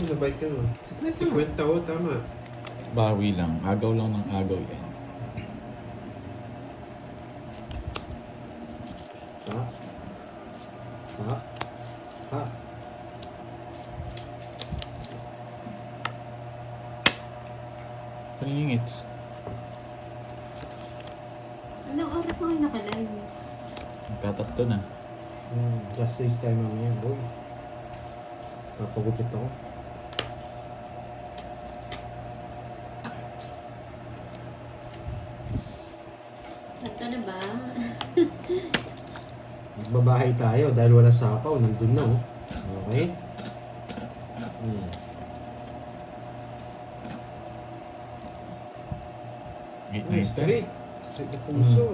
nabayad ka naman. 50 o, tama. Bawi lang. Agaw lang ng agaw yan. Ha? Ha? Ha? Kanina yung hits. Anong oras mo kayo nakalive? Nagtatatlo na. Just this time mamaya, boy. Papagupit ako. Ito na ba? Magbabahay tayo dahil wala sapaw. Nandun na, oh. Okay? Hit Ay, na straight. Straight na puso.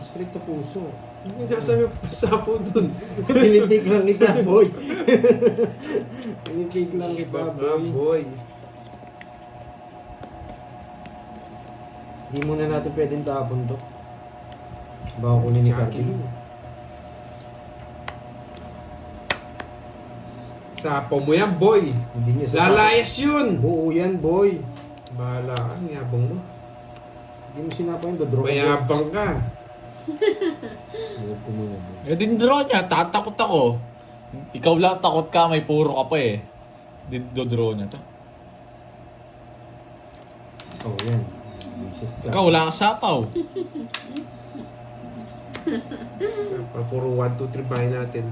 Straight to puso. Ano sasabi mo pasapo dun? Tinipig lang kita, boy. Tinipig lang kita, Baka, boy. boy. Hindi muna natin pwedeng tapon to. Baka kunin ni Jackie. Cardino. Sapo mo yan, boy. Hindi niya sasabi. Lalayas yun. Buo yan, boy. Bahala ka, ang yabang mo. Hindi mo sinapa yun, dodraw ka. Mayabang ka. Huwag ko muna, boy. Eh, din-draw niya. Tatakot ako. Ikaw lang takot ka. May puro ka pa eh. Din-draw niya to. Oh, yan. Visit ka. Ikaw, wala ka sapaw. Puro 1, 2, 3 bahay natin.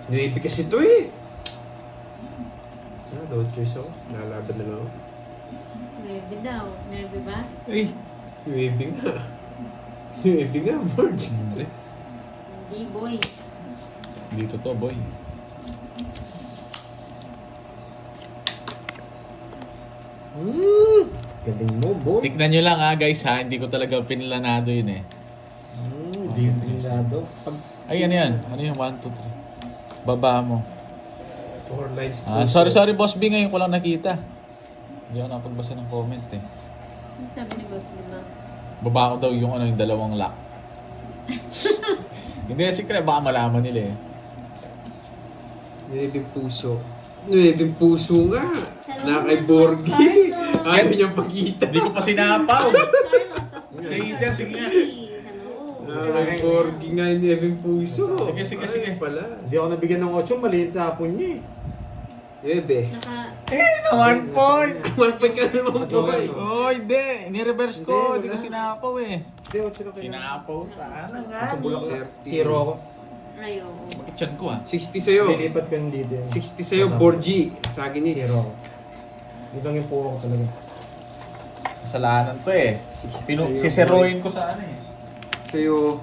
Nuibi kasi ito eh. No choice ako. Lalaban na lang ako. Maybe daw. Maybe ba? Eh, Nuibi nga. Nuibi nga, Borge. hindi. Hindi, boy. Dito to, boy. Galing mo, boy. Tignan nyo lang ha, guys ha. Hindi ko talaga pinlanado yun eh. Hindi mo pinado. Pag Ay, ano yan? Ano yung 1, 2, 3? Baba mo. 4 lines Ah, sorry Boss B. Ngayon ko lang nakita. Hindi ako napagbasa ng comment eh. Ano sabi ni Boss Lima? Baba ko daw yung ano, yung dalawang lock. Hindi, secret. Baka malaman nila eh. Nuibing puso. Nuibing puso nga. Hello, Na kay Carlos. Borgie. Carlos. Ayaw niyang pagkita. Hindi ko pa sinapaw. Carlos, ako. Sige, Iter, sige nga. Hello. Na kay Borgie nga yung nuibing puso. Sige, sige, Ay, sige. pala. Hindi ako nabigyan ng 8, maliit na hapon niya eh. Nuibe. Eh, 1 point! Magpag ka naman po. Oh, hindi. Ni-reverse ko. Hindi, Hindi ko wala. sinapaw eh. Hindi, 8 na kayo. Sinapaw sana nga. Sa bulak na. 30. Zero ako. Ayo. Bakit chan ko ah? 60 sa'yo. Lilipat ka dito. 60 sa'yo, Borgie. Sa akin it. Zero ako. Dito lang yung puwa ko talaga. Kasalanan to eh. Sa'yo, Siseroin ko sa ano eh. Sa'yo.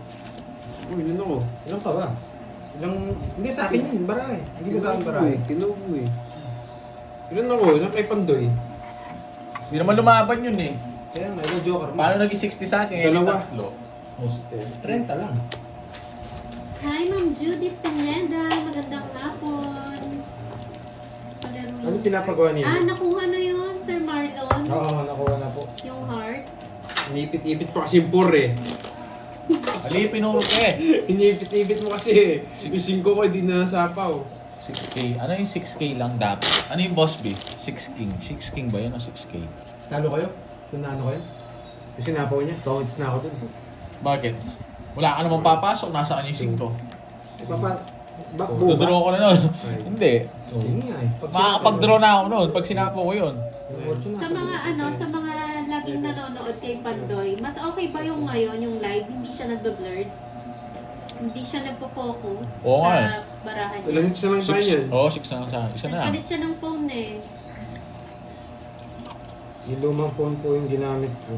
Uy, ilan ako? Ilang ka ba? Ilang... Hindi sa akin yun, baray. Hindi ko sa akin baray. Tinubo eh. Ilan ako? Ilan kay Pandoy? Hindi naman lumaban yun eh. Kaya nga, ilang joker mo. Paano naging 60 sa akin? Dalawa. Tatlo. 30 lang. Hi, Ma'am Judith Pineda. Magandang hapon. Palaruin. Ano pinapagawa niya? Ah, nakuha na yun, Sir Marlon. Oo, nakuha na po. Yung heart. Inipit-ipit pa kasi yung 4 eh. Ali, pinuro ko eh. Inipit-ipit mo kasi eh. Yung 5 ko hindi nasapaw. 6K. Ano yung 6K lang dapat? Ano yung boss B? 6 king. 6 king ba yun o 6K? Talo kayo? Tunano kayo? Kasi napaw niya, tawits na ako dun. Bakit? Wala ka namang papasok. Nasa kanya yung 5. Bakbo ba? Dodraw ko na nun. Ay. Hindi. Sige nga eh. Makakapag-draw na ako nun pag sinapo ko yun. Sa mga sa mga laging nanonood kay Pandoy, mas okay ba yung ngayon, yung live, hindi siya nagbe-blurred? Hindi siya nagpo-focus Oo nga sa barahan niya? Ilang minutes na lang tayo yan. Oo, 6 na sa isa na. Nagpalit siya ng phone eh. Yung lumang phone po yung ginamit ko.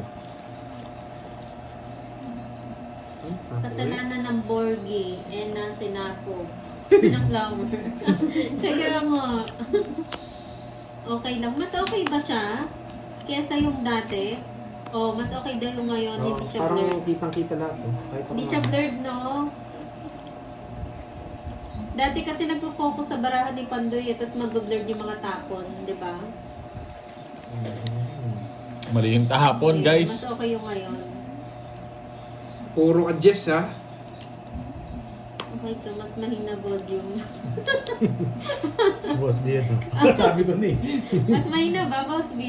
Kasalanan ng Borgie and ng Sinapo. ng flower. Kaya mo. Okay lang. Mas okay ba siya? Kesa yung dati? O mas okay daw yung ngayon, Oo, hindi siya parang blurred. kitang-kita lahat. Oh. Kahit ako Hindi nga. siya blurred, no? Dati kasi nagpo-focus sa barahan ni Pandoy, tapos mag-blurred yung mga tapon, di ba? Mali yung tahapon, Okay, guys. Mas okay yung ngayon. Puro ka Jess ha. Okay to, mas mahina volume. Si Boss B ito. Sabi ko na eh. Mas mahina ba, Boss B?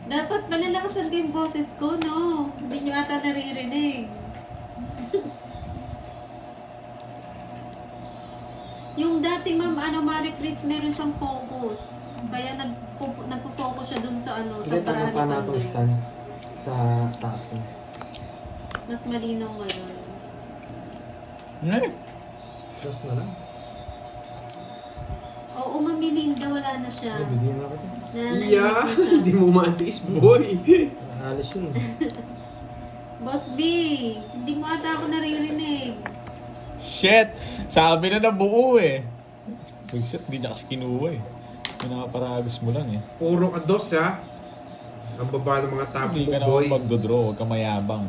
Dapat panalakasan ko yung boses ko, no? Hindi nyo ata naririnig. Yung dati, ma'am, Marie Chris, meron siyang focus. Kaya nagpo-focus siya dun sa ano, sa Sige, paraan tanong ni pa Pandoy. stand sa taas. Mas malinaw ngayon. Just na lang. Oo, mamilinda, wala na siya. Ay, bigyan na kita. Nanahimik Yeah, na siya. hindi mo matiis, boy. Alis yun eh. Boss B, hindi mo ata ako naririnig. Shit! Sabi na nabuo eh. Shit, di niya kasi kinuha eh. Pinaparagos mo lang eh. Puro ka dos, ha? Ang baba ng mga tapo Hindi mo, ka boy. naman magdodraw, huwag ka mayabang.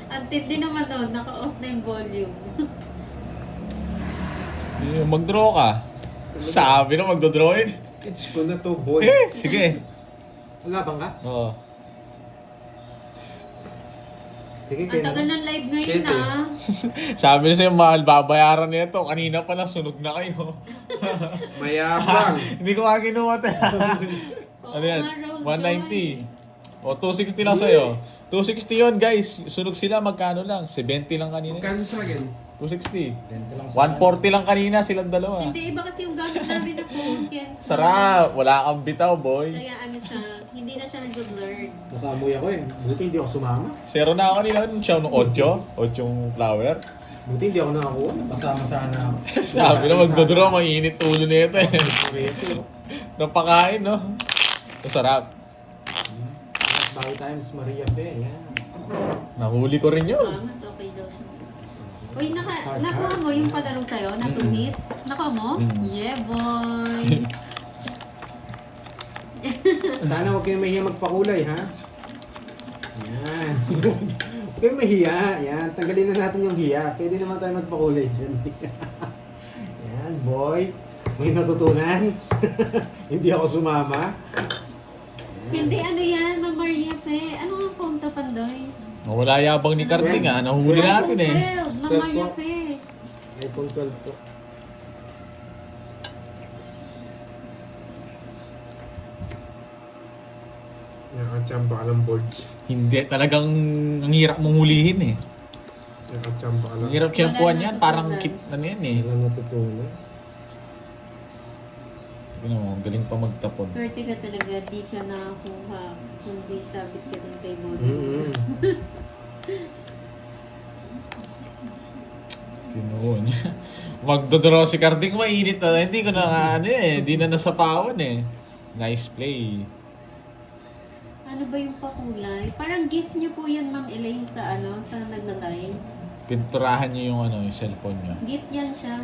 Ang tindi naman nun, naka-off na yung volume. Magdraw ka. Sabi na magdodrawin. It's ko na to, boy. Eh, sige. Labang ka? Oo. Sige, Ang tagal ng live ngayon, Shit, eh. ah. Sabi na sa'yo, mahal, babayaran nito. Kanina pa lang, sunog na kayo. Mayabang. Hindi ko nga kinuha ito. Oo Ano yan? nga, Roll 190. O, 260 lang sa'yo. 260 yun, guys. Sunog sila, magkano lang? 70 lang kanina. Magkano sa akin? 260. 20 lang 140 lang kanina silang dalawa. Hindi, iba kasi yung gamit namin na phone. Kaya Sarap! Wala kang bitaw, boy. Kaya ano siya, hindi na siya nag-blurred. Nakamuy ako eh. Buti hindi ako sumama. Zero na ako kanina. Nung siya nung 8. 8 flower. Buti hindi ako nakakuha. Pasama sana ako. Sabi na magdodraw, mainit ulo nito eh. Reto. Napakain, no? Masarap. Bago times Maria Pe. Yan. Nahuli ko rin yun. Ah, mas okay daw siya. Uy, nakuha mo yung palaro sa'yo na 2 hits? Nakuha mo? Yeah, boy! Sana huwag kayong mahiya magpakulay, ha? Yan. Huwag kayong mahiya. Yan. Tanggalin na natin yung hiya. Pwede naman tayo magpakulay dyan. Yan, boy. May natutunan. Hindi ako sumama. Hindi, ano yan, Ma'am Maria Fe. Ano ang phone to, Pandoy? Wala yabang ni Carding ah. Nahuli natin eh. iPhone 12, Ma'am Maria Fe. iPhone 12 to. Nakachamba ka ng boards. Hindi, talagang ang hirap mong hulihin eh. Nakachamba ka Ang lang. hirap tiyempuan Wala yan. na Parang natutunan. kit ano yan eh. Wala natutunan. Tignan mo, ang galing pa magtapon. Swerte ka talaga, di ka nakakuha. Kundi sabit ka din kay Bodo. Mm-hmm. Kinuha niya. Magdodraw si Carding, mainit na. Hindi ko na ano eh. Hindi na nasapawan eh. Nice play. Ano ba yung pakulay? Parang gift niyo po yan, Ma'am Elaine, sa ano, sa naglalay. Pinturahan niyo yung ano, yung cellphone niyo. Gift yan siya.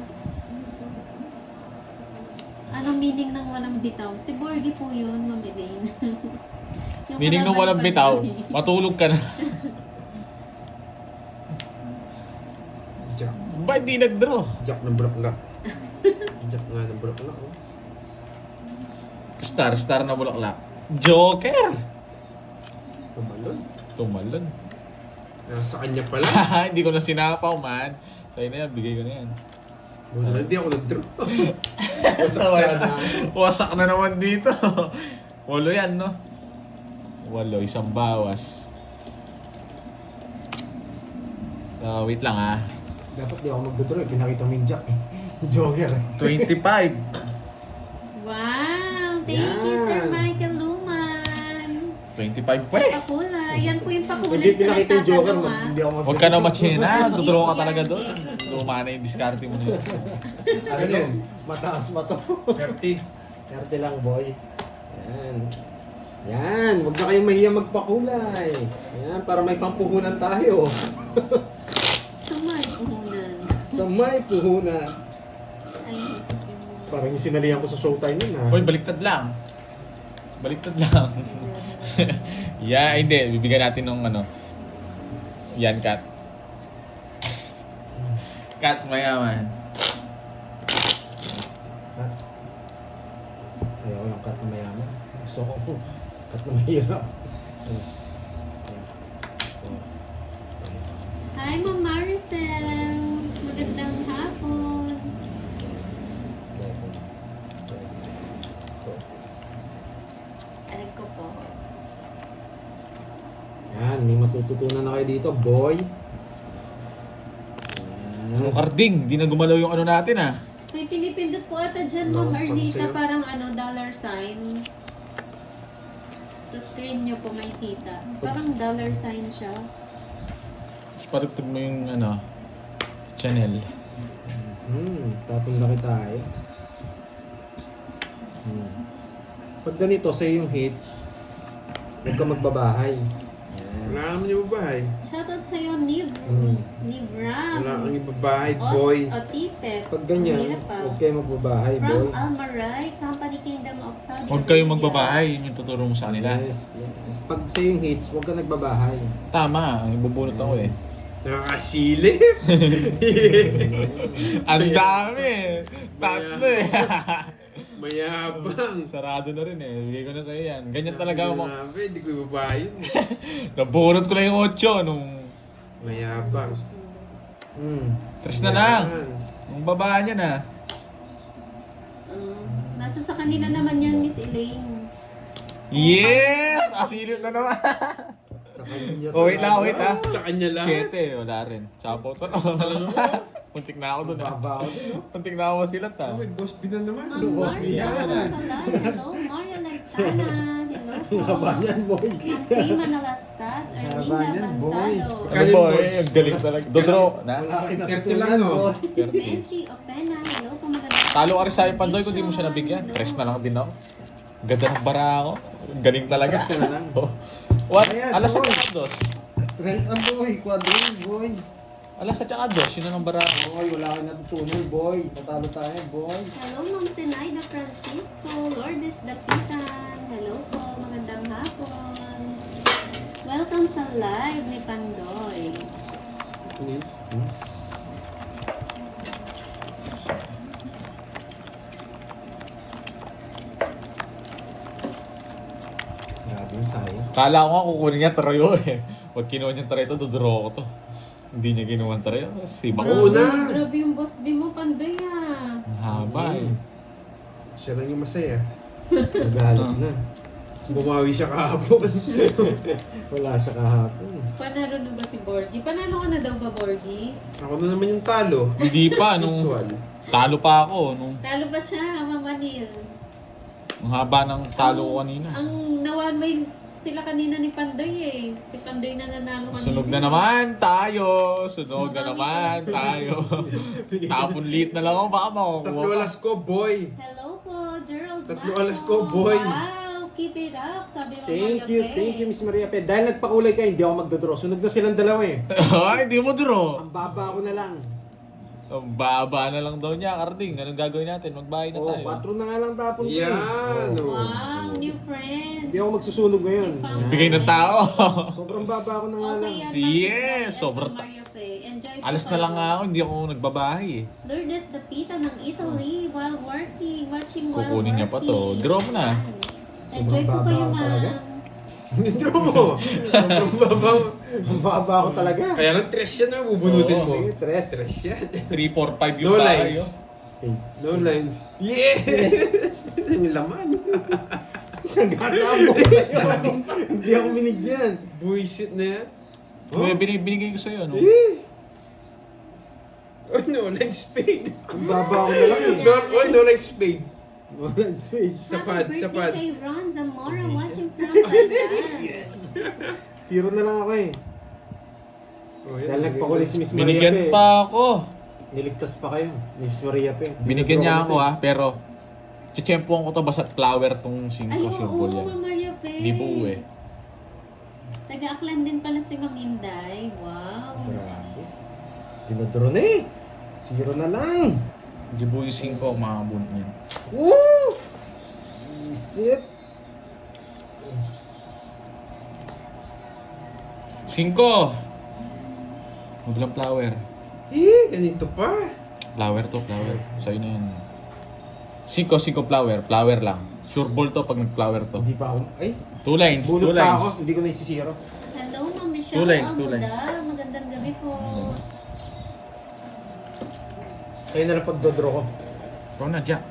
Anong meaning ng walang bitaw? Si Borgie po yun, Ma'am Elaine. Yung Meaning nung walang kalaban bitaw, pa niya. matulog ka na. Jack. Ba hindi nag-draw? Jack ng bulaklak. Jack nga ng bulaklak. Oh. Star na bulaklak. Joker! Tumalon. Tumalon. Nasa kanya pala. Hindi ko na sinapaw, man. Sa'yo na yan, bigay ko na yan. Wala, hindi ako nag-draw. Wasak na naman dito. 8 yan, no? 8, isang bawas. Wait lang ah. Dapat di ako magduturo eh. Pinakita mo yung Jack eh. Joker eh. 25. Wow! Thank you, Sir Yan. Michael Luman! 25 pa Sa eh. pakulay. Yan po yung pakulay Hindi sa pinakita yung Joker. nagtatanong, ah. Hindi ako Huwag ka na machina. Hindi Dodraw ka yan. talaga doon. Luma na yung diskarte mo na yun. Ano yun? Mataas ba to? 30. 30 lang, boy. Yan. Yan. Huwag na kayong mahiya magpakulay. Yan. Para may pampuhunan tayo. Sumay uhunan. Sa may puhunan. Ay, Parang yung sinalihan ko sa showtime yun ha. Hoy, baliktad lang. Baliktad lang. Yeah, hindi. Bibigyan natin ng ano. Yan, Kat. Kat, mayaman. Cut. Ayaw ko ng cut na mayaman. Gusto ko cut na mahirap. magandang hapon. Alam ko po. Yan, may matututunan na kayo dito, boy. Ano karding, di na gumalaw yung ano natin ah. May pinipindot po ata dyan, No, Ma'am pang Ernita, sa'yo. parang dollar sign. Sa screen nyo po may kita. Parang dollar sign siya. Tapos parugtog mo yung channel. Tapos laki tayo. Pag ganito, sa'yo yung hits, huwag ka magbabahay. Yan. Wala kang ibabahay. Shoutout sa'yo, Niv. Niv Ram. Wala kang ibabahay, boy. O Tipet. Pag ganyan, Hirap pa. huwag kayo magbabahay, boy. From Almaray, Company Kingdom of Saudi Huwag kayong Arabia. magbabahay, yun yung tuturo mo sa kanila. Yes, yes. Pag sa'yo yung hits, huwag ka nagbabahay. Tama, ibubunot ako eh. Nakakasilip. Ang dami eh. Tatlo eh. Mayabang. Sarado na rin eh. Bigay ko na sa'yo yan. Ganyan talaga ako. Grabe, hindi ko ibabahay yun. Nabunot ko lang yung 8 nung Mayabang. tres na lang. Yan. Nung baba niya na. Nasa sa kanila naman yan, Miss Elaine. Yes! Asilip na naman. Sa kanya Oh, wait lang, wait ah. Sa kanya lang. 7, wala rin. Chapo to. Puntik na ako dun ah. Baba ako din, no? Puntik na ako masilat ah. Oh, may boss B na naman. Ma'am Boss, Marcia, yan. sa live. Hello, Mario Lagtana. Hello po. Haba niyan, boy. Ma'am Prima Nalastas, Haba Erlinda niyan, boy. Bansado. Ano Kaya boy, boys. ang galing talaga. Dodro na. Wala kayo Kerte natutunan, lang, no? boy. Benji Opena. Hello po, magandang Talo ka rin sa akin, Pandoy, kung di mo siya nabigyan. Tres na lang din ako. Ganda ng bara ako. Ang galing talaga. Tres na lang. Oh. What? Ayan, Alas boy. 7 dos. Trend ang boy, quadrille, boy. Alas 7 dos, yun na ng bara ako. Boy, wala kang natutunan, boy. Tatalo tayo, boy. Hello, Ma'am Zenaida Francisco, Lourdes Dapitan. Hello po, magandang hapon. Welcome sa live ni Pandoy. Grabe yung sayang. Kala ko nga kukunin niya trayo eh. Pag kinuha niya trayo to, dodoro ko to. Hindi niya kinuha ng trayo. Sibak Oo ko. na. Grabe yung boss B mo, Pandoy ah. Ang haba eh. Siya lang yung masaya. Nagalit na. Bumawi siya kahapon. Wala siya kahapon. Panalo na ba si Borgie? Panalo ka na daw ba, Borgie? Ako na naman yung talo. Hindi pa, nung Usual. talo pa ako. Nung Talo ba siya, Mama Nil? ang haba ng talo ko kanina. Ang nawanway sila kanina ni Pandoy eh. Si Pandoy na nanalo kanina. Sunog na naman tayo. Sunog na naman tayo. Tapon lit na lang ako. Baka makukuha Tatlo pa. alas ko, boy. Hello po, Gerald Tatlo Maso. alas ko, boy. Wow, keep it up, sabi mo Thank you, Miss Maria Pe. Dahil nagpakulay ka, hindi ako magdodraw. Sunog na silang dalawa eh. Ay, hindi mo draw. Ang baba ko na lang. Ang baba na lang daw niya, Karding. Anong gagawin natin? Magbahay na Oo, tayo. 4 na nga lang tapon ko eh. Yan. oh. Wow, new friend. Hindi ako magsusunog ngayon. Yan. Bigay ng tao. Sobrang baba ko na nga lang. Okay, yan, Yes, Ma'am sobrang Maria Faye. Enjoy po Alas na kayo. lang nga ako, hindi ako nagbabahay eh. Lourdes Dapita ng Italy while working, watching while Kukunin niya pa to. working. Draw mo na. Enjoy po Sobrang kayo, baba talaga. ma'am. Hindi mo. Sobrang babaw. Ang baba ko talaga. Kaya lang tres yan na bubunutin Oo, mo. Sige, tres. Tres yan. 3, 4, 5 yung No bahay. lines. oh. Spade. No lines. Yes! Yung laman. Tiyagasa mo. Hindi ako minigyan. Buisit na yan. May binigay ko sa'yo, no? Oh, no lines spade. Ang baba ko na lang eh. No lines spade. Wala space. Sapad, Happy sapad. birthday kay Ron Zamora watching from Thailand. Zero na lang ako eh. Oh, yan. Dahil nagpakulis si Miss Maria Binigyan Pe. pa ako. Niligtas pa kayo. Miss Maria Pe. Binigyan niya ako ha, pero chichempuan ko to basta't flower tong 5 Ay, symbol oo, yan. Ma'am Maria Faye. Hindi buo eh. Taga-Aklan din pala si Ma'am Inday. Wow. Grabe. Dinodro na eh. Zero na lang. Hindi buo yung 5 ang makakabunot niyan. Woo! Isit. 5! Huwag lang flower. Ganito pa. Flower to, flower. Sa'yo na yan. 5 flower. Flower lang. Sure ball to pag nag-flower to. Hindi pa ako. Ay, 2 lines, 2 bunot pa ako. lines. Hindi ko na isisiro. Hello, Ma'am Michelle. Two lines, two Amuda. lines. Magandang gabi po. Kayo na lang pagdodraw ko. Ikaw na, Jack.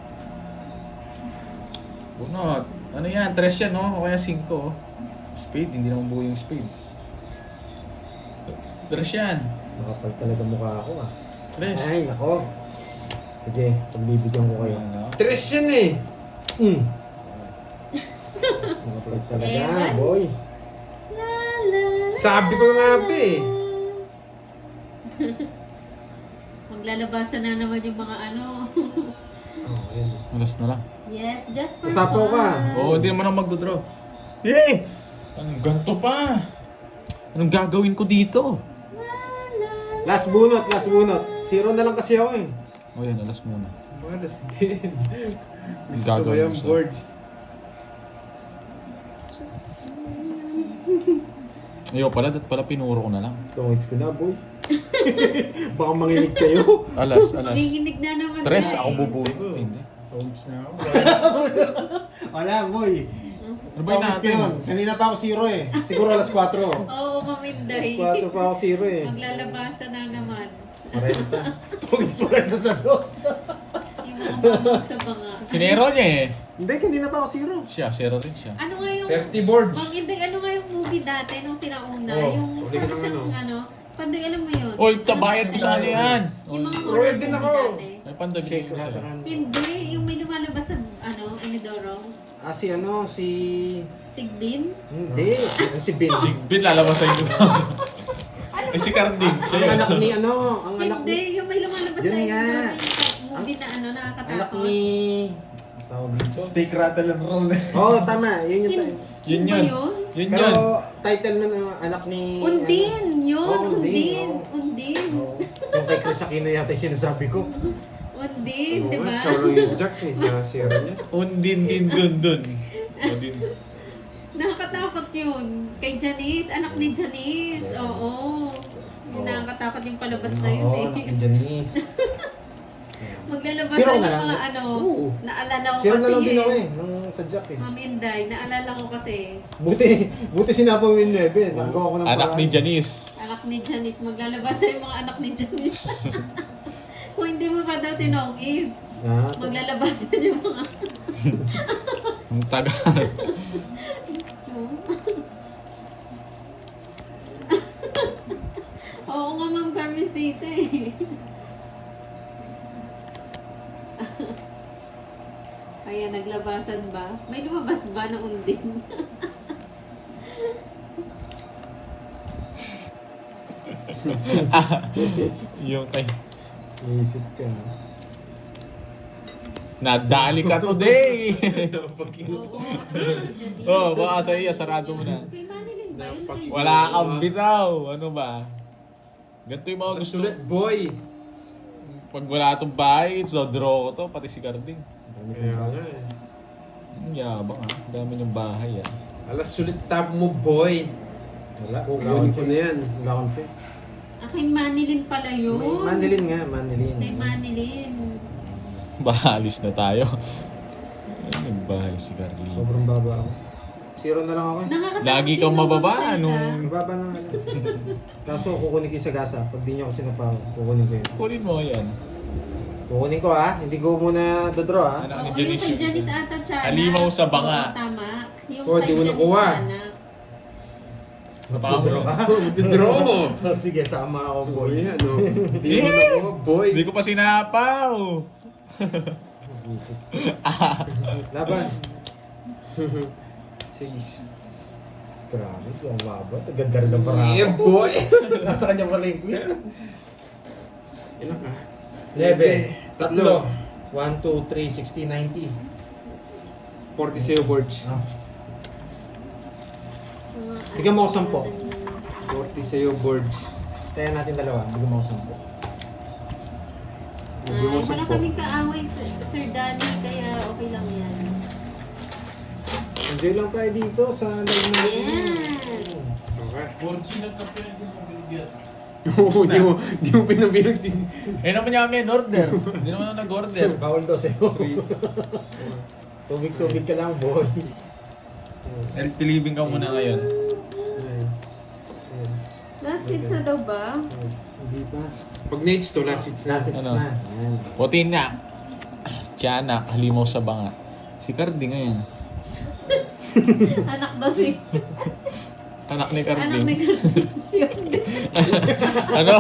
Bunot. Ano yan? 3 yan, no? O kaya 5, oh. Spade, hindi naman buo yung spade. 3 yan. Makapal talaga mukha ako ah. 3. Ay, nako. Sige, pagbibigyan ko kayo. Ano? 3 yan eh. Makapal talaga, Ewan. boy. La, la, la, Sabi ko nga ba eh. Maglalabasan na naman yung mga ano. Oh, ayun. Alas na lang. Yes, just for Usapaw ka. Oo, hindi naman ako magdodraw. Yay! Anong ganito pa? Anong gagawin ko dito? Last bunot, last bunot. 0 na lang kasi ako eh. O yan, alas muna. Malas din. Gusto ko Gagawin yung mo siya. board. Ayaw pala pinuro ko na lang. Tungis ko na, boy. Baka manginig kayo. Alas. Nanginginig na naman 3, tayo. ako bubuo ko. Hindi. Toads na ako. Wala, boy. Ano ba yun Tungis ko natin? yun. Kanina pa ako 0 eh. Siguro alas 4. Alas Oo, maminday. 4 pa ako 0 eh. Maglalabasan na naman. 40. Tungis mo lang sa dos. Yung mga mamang sa mga. Sinero niya eh. Hindi, kanina pa ako 0. Siya, 0 rin siya. Ano nga yung... 30 boards. Mang Inday, ano nga yung movie dati nung sinauna? Oh, yung uli ka parang naman, siyang ano? Pandoy, alam mo yun? Oy, tabayad ko sa kanya yan. Yung mga Royal horror din movie ako. dati. May pandagay ko sa'yo. Hindi, yung may lumalabas sa ano, Inidoro. Ah, si ano, si... Sigbin? Hindi, si Ben. Si Bin lalabas sa inyo. Ay, si Carding. Siya Ang yun. anak ni ano, ang anak Hindi, ni... yung may lumalabas Yun sa nga. Inidoro. Movie na ano, Anak nakakatakot. ni... Tawag dito? Steak, rattle, and roll. Oo, oh, tama. Yun yung... Yun, Yun ba yun. yun? Yun Pero yun. title nun, anak ni... Undin! Yun, Oh, Undin! oo. Undin! Oo. Yung kay Chris Aquino yata yung sinasabi ko. Undin, Oo di nga, ba? tsaka lang yung Jack eh. Nasira niya. Undin din dun. Undin. Nakakatakot yun. Kay Janice, anak ni Janice. Oo. Yung Oo. nakakatakot yung palabas na yun Oo, eh. anak ni Janice. Maglalabas Zero na na yung lang. mga ano. Oo. Naalala ko 0 kasi na lang din ako eh, nung sa Jack eh. Ma'am Inday, naalala ko kasi. Buti sinapa mo yung 9. Nagawa ko ng Anak ni paraan. Janice. Anak ni Janice. Maglalabas na yung mga anak ni Janice. Kung hindi mo pa daw tinongis. Ah, Maglalabas na yung mga... Ang taga. Oo nga, Ma'am Carmen City. Ayan, naglabasan ba? May lumabas ba na undin? Yung kay... Isip ka. Nadali ka today! Oo, ano Oh, baka sa iya, sarado mo na. Kay Manilin ba yun? Kay Wala kang bitaw. Ano ba? Ganito yung mga gusto. Sulit boy. Pag wala itong bahay, so draw ko to, pati si Carding. Dami kong Kaya bago. nga eh. Ang yabang ha. Dami ng bahay ah. Alas sulit tab mo boy. Wala. Kukunin ko na yan. Wala akong face. Ah, kay Manilin pala yun. May Manilin nga, Manilin. Kay Manilin. Baka alis na tayo. Ay, nagbahay si Carly. Sobrang baba ako. 0 na lang ako eh. Nakakatakot Lagi din kang naman mababa, siya, ano? ah. Ang baba na nga. Kaso kukunin ko yung sagasa. Pag di niya ako sinapa, kukunin ko yun. Kunin mo yan. Kukunin ko ha. Hindi ko muna dodraw ha. Ano Oo, ni yung Janice? kay Janice ata Chana. Halimaw sa banga. Oo, tama. Yung Oh, kay di mo Janice nakuha. Chana. Napakamot. Draw mo. Sige, sama ako boy. Boy, ano? Hindi mo na ko, boy. Hindi ko pa sinapaw. Laban. 6. Grabe, ang baba. Ganda rin ang parang Yeah, ako. boy. Nasa kanya pala yung queen. Ilan ka? 11. Tatlo. 1, 2, 3, 60, 90. 40 sa'yo boards. Ah. Mga Bigyan mo ako 40 sa'yo boards. Kaya natin dalawa. Bigyan mo ako 10. Bigyan mo Ay, wala 10. kaming kaaway, Sir Danny, kaya okay lang yan. Enjoy lang tayo dito sa live natin. Yes! Okay. Board sinagkapi na din ang binigyan. Oo, di mo pinabilang din. Eh naman niya kami in-order. Hindi naman ako nag-order. Bawal daw sa'yo. Tubig-tubig ka lang, boy. Healthy living ka muna ngayon. Last seats na daw ba? Hindi pa. Pag Nades to, last hits na. Last hits Ano? na. Ayan. Putin na. Tiyanak, halimaw sa banga. Si Cardi ngayon. Anak daw si... Anak ni Anak Cardi. ni Cardicio. Ano?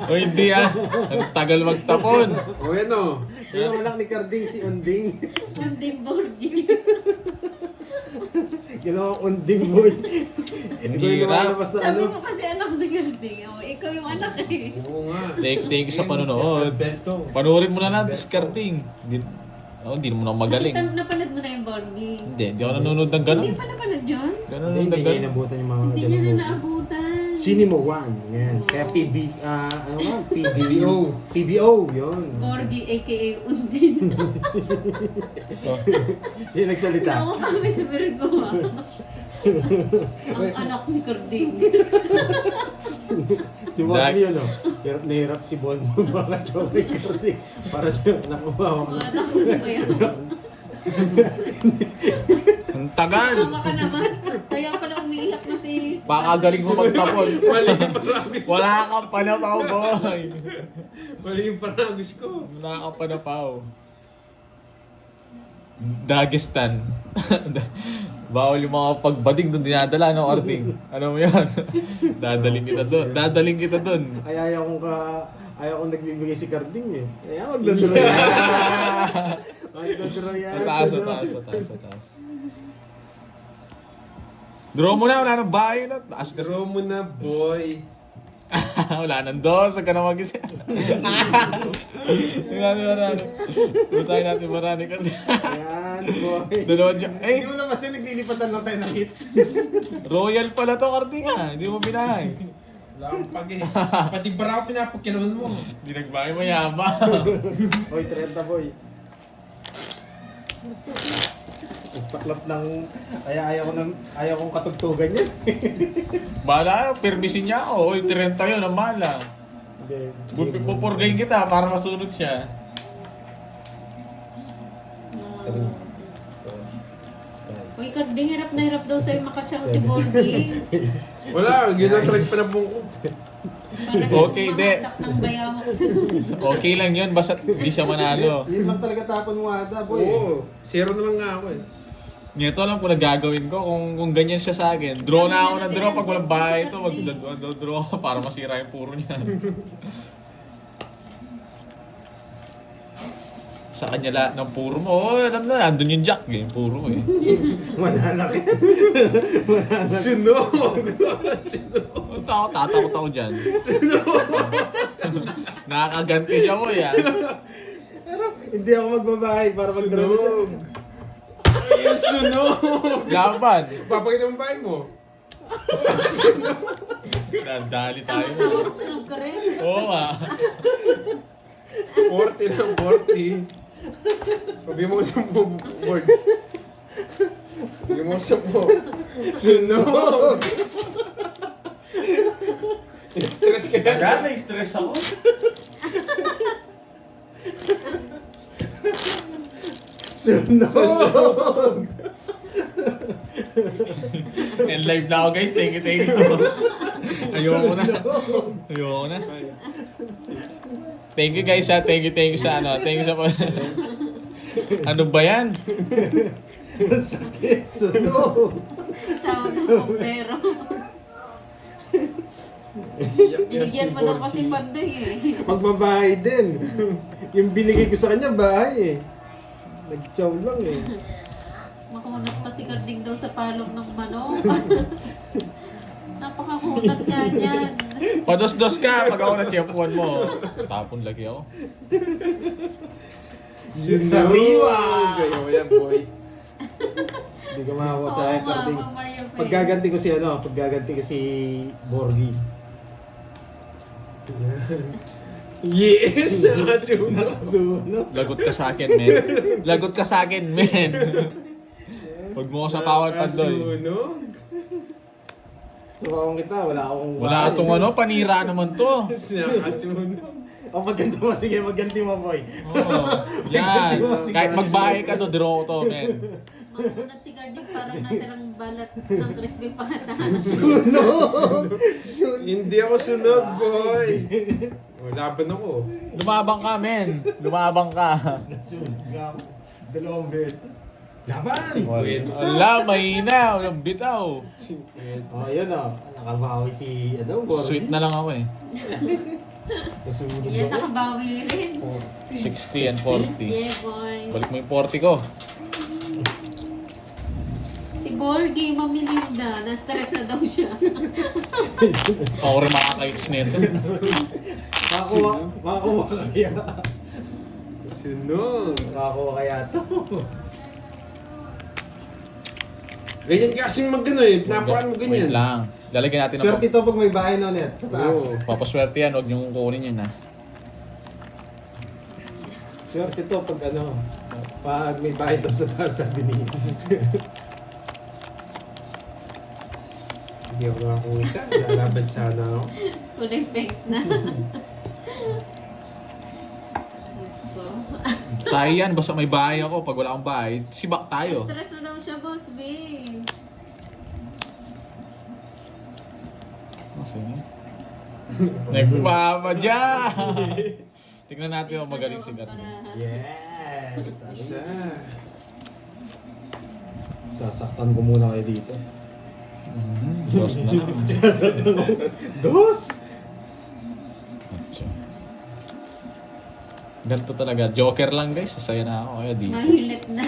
O hindi ah. Ang tagal magtapon. O yan o. Sino ang anak ni Carding? Si Unding. Hindi Borgi. Ginawa Unding boy. Ang Ikaw yung hirap. lumalabas sa Sabi ano. mo kasi anak ni Cardicio. Oh, ikaw yung anak eh. Oo nga. Thank you sa panonood. Bento. Panoorin mo na lang, discarding. Hindi mo na magaling. Napanood mo na yung Borgi. Hindi ako nanonood ng gano'n. Hindi pa napanood yun? Gano'n Hindi ng niya gano'n. inabutan yung mga Hindi niya ganun na movie. naabutan. Cinema One. Yan. Kaya ano nga? PBO. PBO. Yun. Borgi aka Undin. Sino nagsalita? Naku kami sa Virgo ah. Ang anak ni Carding. Si Bosby yun, no? Hirap na hirap si Bon mga chocolate Carding. Para siya nakuha Ang anak mo ba yan? Ang tagal. Tama ka naman. Kaya pala umiiyak na si... Pakagaling mo magtapon. Mali yung paragos. Wala kang panapaw, boy. Mali yung paragos ko. Wala kang panapaw. Dagestan. Bawal yung mga pagbading doon dinadala, no, Arding? Ano mo yan? Dadaling kita doon. Dadaling kita doon. Ay, ayaw kong nagbibigay si Carding eh. Kaya magdadala yan. Magdadala yan. Taas. Draw mo na, wala nang bahay na. Taas na. Draw mo na, boy. Wala nang dos, huwag ka na mag-isa. Tingnan marami. Busahin natin marami ka. Yan, boy. Download nyo. Hindi mo na kasi naglilipatan lang tayo ng hits. Royal pala to, Carding ah. Hindi mo binahay. Wala akong pag eh. Pati bara pinapagkilaman mo. Hindi nagbahay mayama. Oy, 30 boy. Ang saklap ng... Ayaw kong katugtugan yan. Bahala, permisin niya ako. Oy, 30 yun, ang mala. Hindi. Pupurgayin kita para masunod siya. Uy, Carding, hirap na hirap daw sa'yo makatsak si Borgi. Wala, ginatrag pa na buong ko. Para Okay, siyang de. mahatak ng bayawak sa... Okay lang yun, basta di siya manalo. Yun lang talaga tapon mo ata, boy. Oo, zero na lang nga ako eh. Ito lang kung nagagawin ko, kung ganyan siya sa akin. Draw na ako ng draw pag walang bahay ito, mag-draw ako para masira yung puro niya. Sa kanya lahat ng puro mo, oh, alam na, andun yung jack, yung puro eh. Mananak yan. Sunog! Sunog! Tatakot ako dyan. Nakakaganti siya mo yan. Pero hindi ako magbabahay para mag-draw na siya. Sunog! Ay, sunog! Laban. Papakita mo bahay mo. Nadali tayo. Tama-tama, sunog ka rin. Oo nga. 40 lang, 40. Sabi mo sa board. Sabi mo sa mo. Sunog! Stress ka na. stress ako. Sunog! And live na ako guys, thank you. Ayoko na. Thank you guys ha, thank you sa ano, thank you sa ano ba yan? Sakit! Sunog! Tawag ng bombero. Binigyan mo daw kasi Pandoy eh. Magbabahay din. Yung binigay ko sa kanya, bahay eh. Nag-chow lang eh. Makunat pa si Carding daw sa palong ng manok. Napakakunat nga niyan. Pados-dos ka pag ako na-champuan mo. Tapon lagi ako. Sariwa! Kayo yan, boy. Hindi ka makakuha sa Oo akin, nga, Carding. Mang Mario Pay. Paggaganti ko si Borgi. Yes! Nakasunog. Nakasunog. Lagot ka sa akin, men. Lagot ka sa akin, men. Huwag mo ko sa power Pandoy. Nakasunog. Tukawang kita, wala akong Wala itong ano, panira naman to. Nakasunog. O magganti mo, sige, magganti mo boy. Oo. Yan. Kahit magbahay ka to, draw to, men. Mamunat si Garden parang natirang balat ng crispy patatas. Sunod! Sunod! Hindi ako sunod, boy. Laban ako. Lumabang ka, men. Lumabang ka. Nasunod ka ako. 2 beses. Laban! Wala, mahina. Walang bitaw. Oh, yun oh. Nakabawi si, Gordy. Sweet na lang ako eh. Nasunod Yan, ako. nakabawi rin. 60 and 40. Yeah, boy. Balik mo yung 40 ko. Si Borgie, mamilinda. Na-stress na daw siya. Ako rin makakaits nito. Makakuha kaya. Sunod. Makakuha kaya to. Ganyan kasing magano eh. Napakan mo Wait ganyan. lang. Lalagyan natin Swerte to pag may bahay na net sa taas. Oo. Papaswerte yan. Huwag niyong kukunin yan ha. Swerte to pag pag may bahay to sa taas, sabi niya. Hindi ako nakakuha isa. Lalaban sana ako. Kulay pink na. Let's go. Tayo yan. Basta may bahay ako. Pag wala akong bahay, sibak tayo. Stress na daw siya, boss, babe. Masaya. Nagpapadya! Tingnan natin kung magaling si Garden. Yes! Isa. Sasaktan ko muna kayo dito. Dos na lang. Sasaktan ko. Dos! Atcha. Ganito talaga. Joker lang guys. Sasaya na ako. Kaya di. Mayulit na.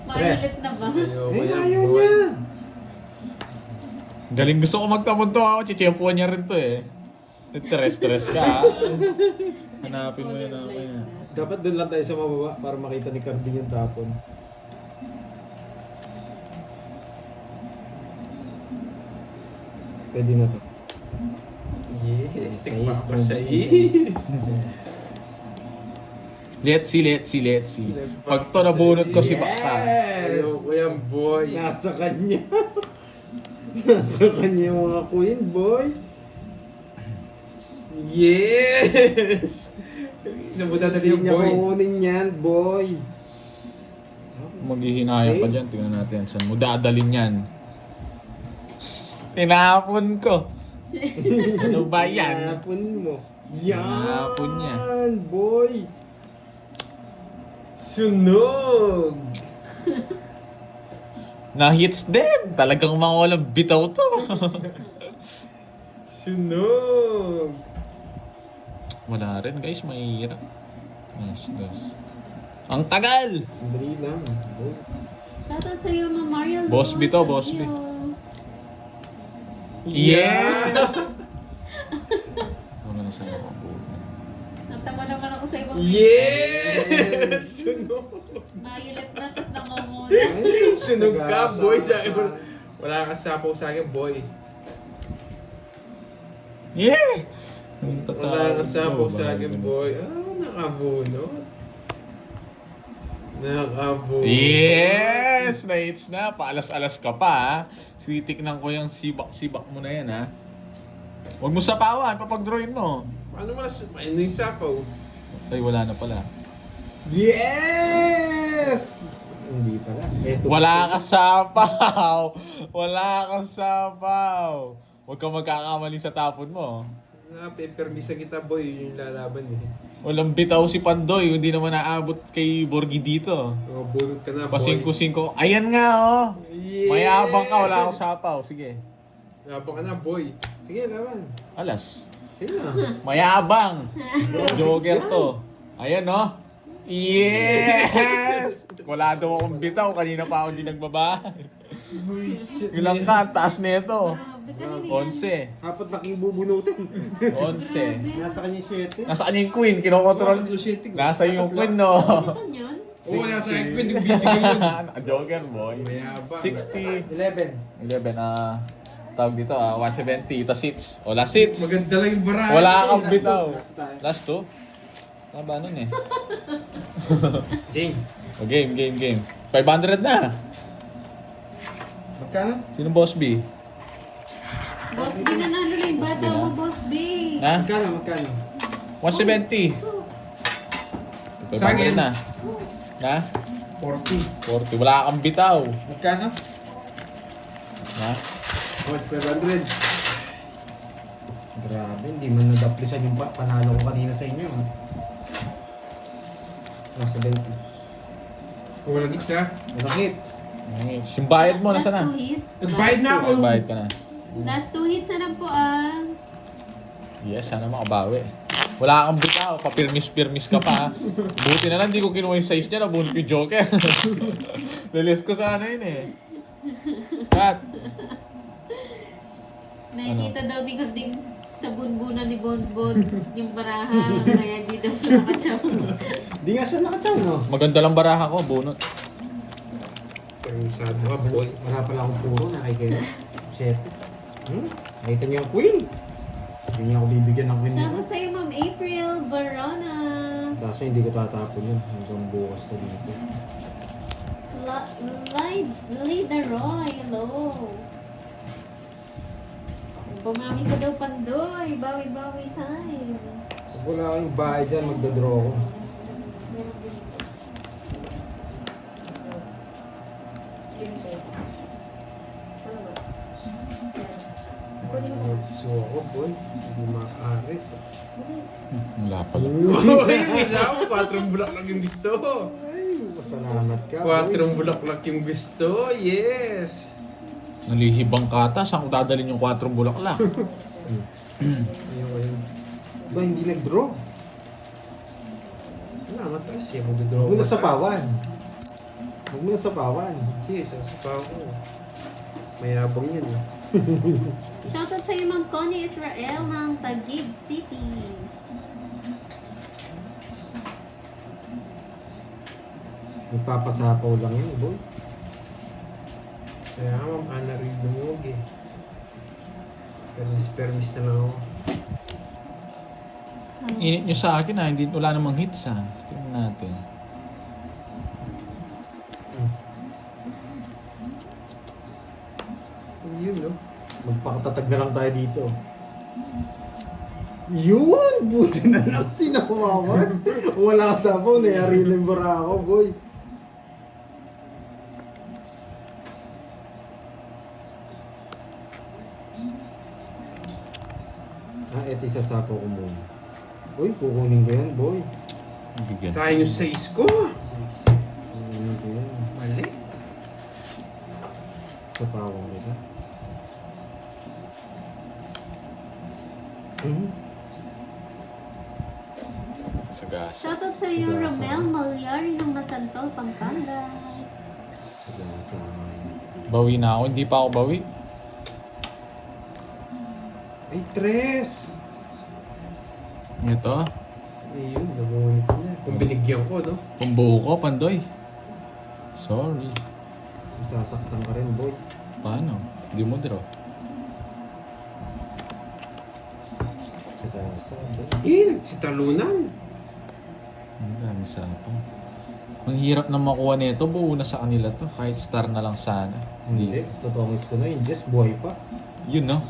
Mayulit na ba? Ayoko yan, Ayaw boy. niya! Galing gusto ko magtamon to ako. Chichempuan niya rin to eh. Stress ka ha. Hanapin mo yun ako yun. Dapat doon lang tayo sa mababa para makita ni Carding yung tapon. Pwede na to. Yes. Sais, Tikpapasais. Let's see. Pag to nabunot ko si Bakta. Ayoko yan, boy. Nasa kanya. Nasa kanya yung mga queen, boy. Yes! Isang buta na Hindi yung niya boy. kukunin yan, boy. Maghihinayang ka dyan. Tingnan natin. Saan mo dadalin yan? Tinapon ko. Ano ba yan? Tinapon mo. Yan! Tinapon niya. Boy! Sunog! Na-hits din. Talagang mga walang bitaw to. Sunog! Wala rin guys. Mahirap. Yes. Ang tagal! Sandali lang. Boy. Shoutout sa'yo, Ma'am Mariel. Boss B to, Boss B. Yes! Wala na sa'yo ako. Natama naman ako sa ibang Yes! Sunog! mayulit na, tas namamuna. Ay, Sunog ka, boy. Sa akin, sagasa. wala ka sapaw sa akin, boy. Yeah! Wala ka sapaw sa akin, boy. Nakabunot. Yes! Na-hits na. Paalas-alas ka pa ha. Sitiknan ko yung sibak-sibak mo na yan ha. Huwag mo sapawan. Papag-drawin mo. Paano ano yung sapaw? Ay, wala na pala. Yes! Hindi pala. Eto. Wala ka sapaw! Wala ka sapaw! Huwag ka magkakamali sa tapon mo. Permisa kita, boy. Yun yung lalaban eh. Walang bitaw si Pandoy. Hindi naman naabot kay Borgie dito. Bunot ka na, boy. Pasingko-singko. Ayan nga oh! Yes! Mayabang ka. Wala akong sapaw. Sige. Labang ka na, boy. Sige, laban. Alas. Sige na. Mayabang! Joker to. Ayan oh. Yes! Wala daw akong bitaw. Kanina pa ako hindi nagbaba. Ilang ka? Ang taas na ito. Grabe, kanina yan. 11. Apat na king bubunutin. 11. Nasa kanya yung 7. Nasa kanya yung queen. Kinokontrol. Nasa yung queen, no? Ano yun? Oo, nasa akin, pwede bibigay yun. Joker, boy. Mayabang. 60. 11. 11, tawag dito, 170. Ito seats. Wala seats. Maganda lang yung barahan. Wala kang bitaw. Last tayo. Last 2? Taba nun eh. Ding. O, game. 500 na. Magkano? Sino boss B? Boss B, nanalo na yung bata mo, Boss B. Ha? Magkano? 170. Boss. 500 Sa akin. na. Ha? 40. 40. Wala kang bitaw. Magkano? Ha? Oh, 500. Grabe, hindi man nadaplisan yung panalo ko kanina sa inyo. Oh, 70. Walang isa. Walang hits. Yung bayad mo, nasa na? Last 2 hits. Nagbayad na ako. Bayad ka na. Last 2 hits na lang po ah. Yes, sana makabawi. Wala kang bitaw, papirmis-pirmis ka pa. Buti na lang, di ko kinuha yung size niya, nabunod ko yung joker. Lilis ko sana yun eh. Kat, Nakikita daw ni Karding sa bunbunan ni Bonbon yung baraha. Kaya di daw siya makacham. Hindi nga siya nakachaw, no? maganda lang baraha ko, bunot. Permisado ka, boy. Wala pala akong puro, nakikita. 7. Nakita niyo yung queen. Hindi niya ako bibigyan ng queen nito. Shoutout sa'yo, Ma'am April Barona. Kaso hindi ko tatapon yun. Hanggang bukas na dito. Lida Roy, hello. Bumami ka daw, Pandoy. Bawi-bawi time. Pag wala kayong bahay dyan, magdodraw ako. So ako, boy. Hindi maaari. Wala pala. Oh, yung isa ako. 4 bulaklak yung gusto. Ay, masalamat ka. 4 bulaklak yung gusto. Yes. Nalihibang kata, saan ko dadalhin yung 4 bulaklak? Ayoko yun. Ba, hindi nag-draw. Wala, mataas siya. Mag-draw. Huwag mo na sa pawan. Huwag mo na sa pawan. Hindi, sa pa ako. Mayabang yan eh. Shoutout sa'yo, Ma'am Connie Israel ng Taguig City. Nagpapasapaw lang yun, boy. Kaya nga, Ma'am Ana rin dumog eh. Permis na lang ako. Init nyo sa akin ha, hindi, wala namang hits ha. Tingnan natin. Yun, no? Magpakatatag na lang tayo dito. Yun! Buti na lang sinawawan. Wala ka sapaw, nayari ng bara ako, boy. Eto yung sasapaw ko muna. Uy, kukunin ko yan, boy. Bigyan. Sayang yung 6 ko. Kukunin ko yan. Mali. Sapawan kita. Sagasa. Shoutout sa'yo, Sagasa. Romel Malyari ng Masantol, Pampanga. Sagasa. Bawi na ako, hindi pa ako bawi. Ay, tres! Ito, Ayun, nabunit niya. Kung binigyan ko, no? kung buo ko, Pandoy. Sorry. Masasaktan ka rin, boy. Paano? Hindi mo draw. Sagasa, boy. Nagsitalunan. Ang dami sapang. Ang hirap na makuha nito, buo na sa kanila to. Kahit star na lang sana. Hindi. Totoo mix ko na yun. Just buhay pa. Yun no?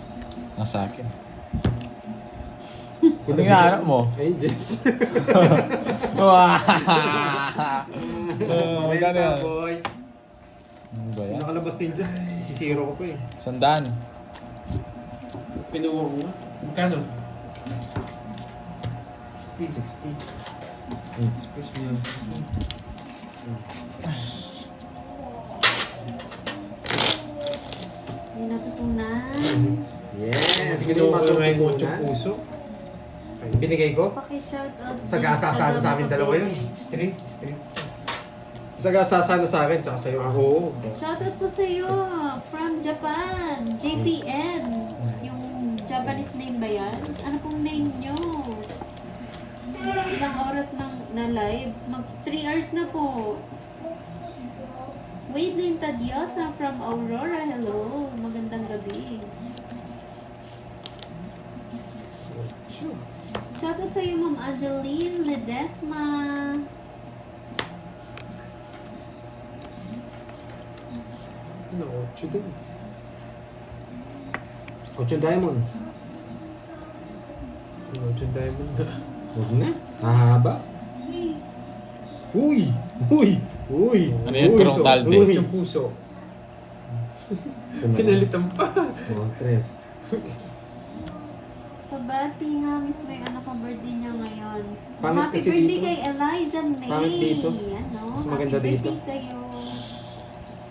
Nasa akin. Ano yung anak mo? Angels. Magkano yan? boy. Ano ba yan? Nakalabas na Angels. Sisiro ko pa eh. 100. Pinuha mo. Magkano? 60. Space mo yun. May natutunan. Yes! Ginuha ko ngayon mo matutunan. puso. Binigay ko? Paki-shoutout. Sagasa sana sa amin dalawa yun. Straight. Sagasa sana sa akin, tsaka sa'yo. Oo. Shoutout po sa'yo from Japan. JPN. Yung Japanese name ba yan? Ano pong name nyo? Ilang oras na live? Mag 3 hours na po. Waitlin Tadiosa from Aurora. Hello. Magandang gabi. Shoutout sa'yo, Ma'am Angeline Ledesma. Ano, 8 din. 8 diamond. 8 diamond na. Huwag na. Hahaba. Uy! Uy! Ano yan, puso. Kurong Talde? Uy. Yung puso. Ito na. Pinalitan pa. Oh, tres. Kabati nga, miss may anak ang birthday niya ngayon. Pangit Happy kasi birthday dito. kay Eliza May. Pangit dito. Ano? Mas maganda Happy dito. birthday sa'yo.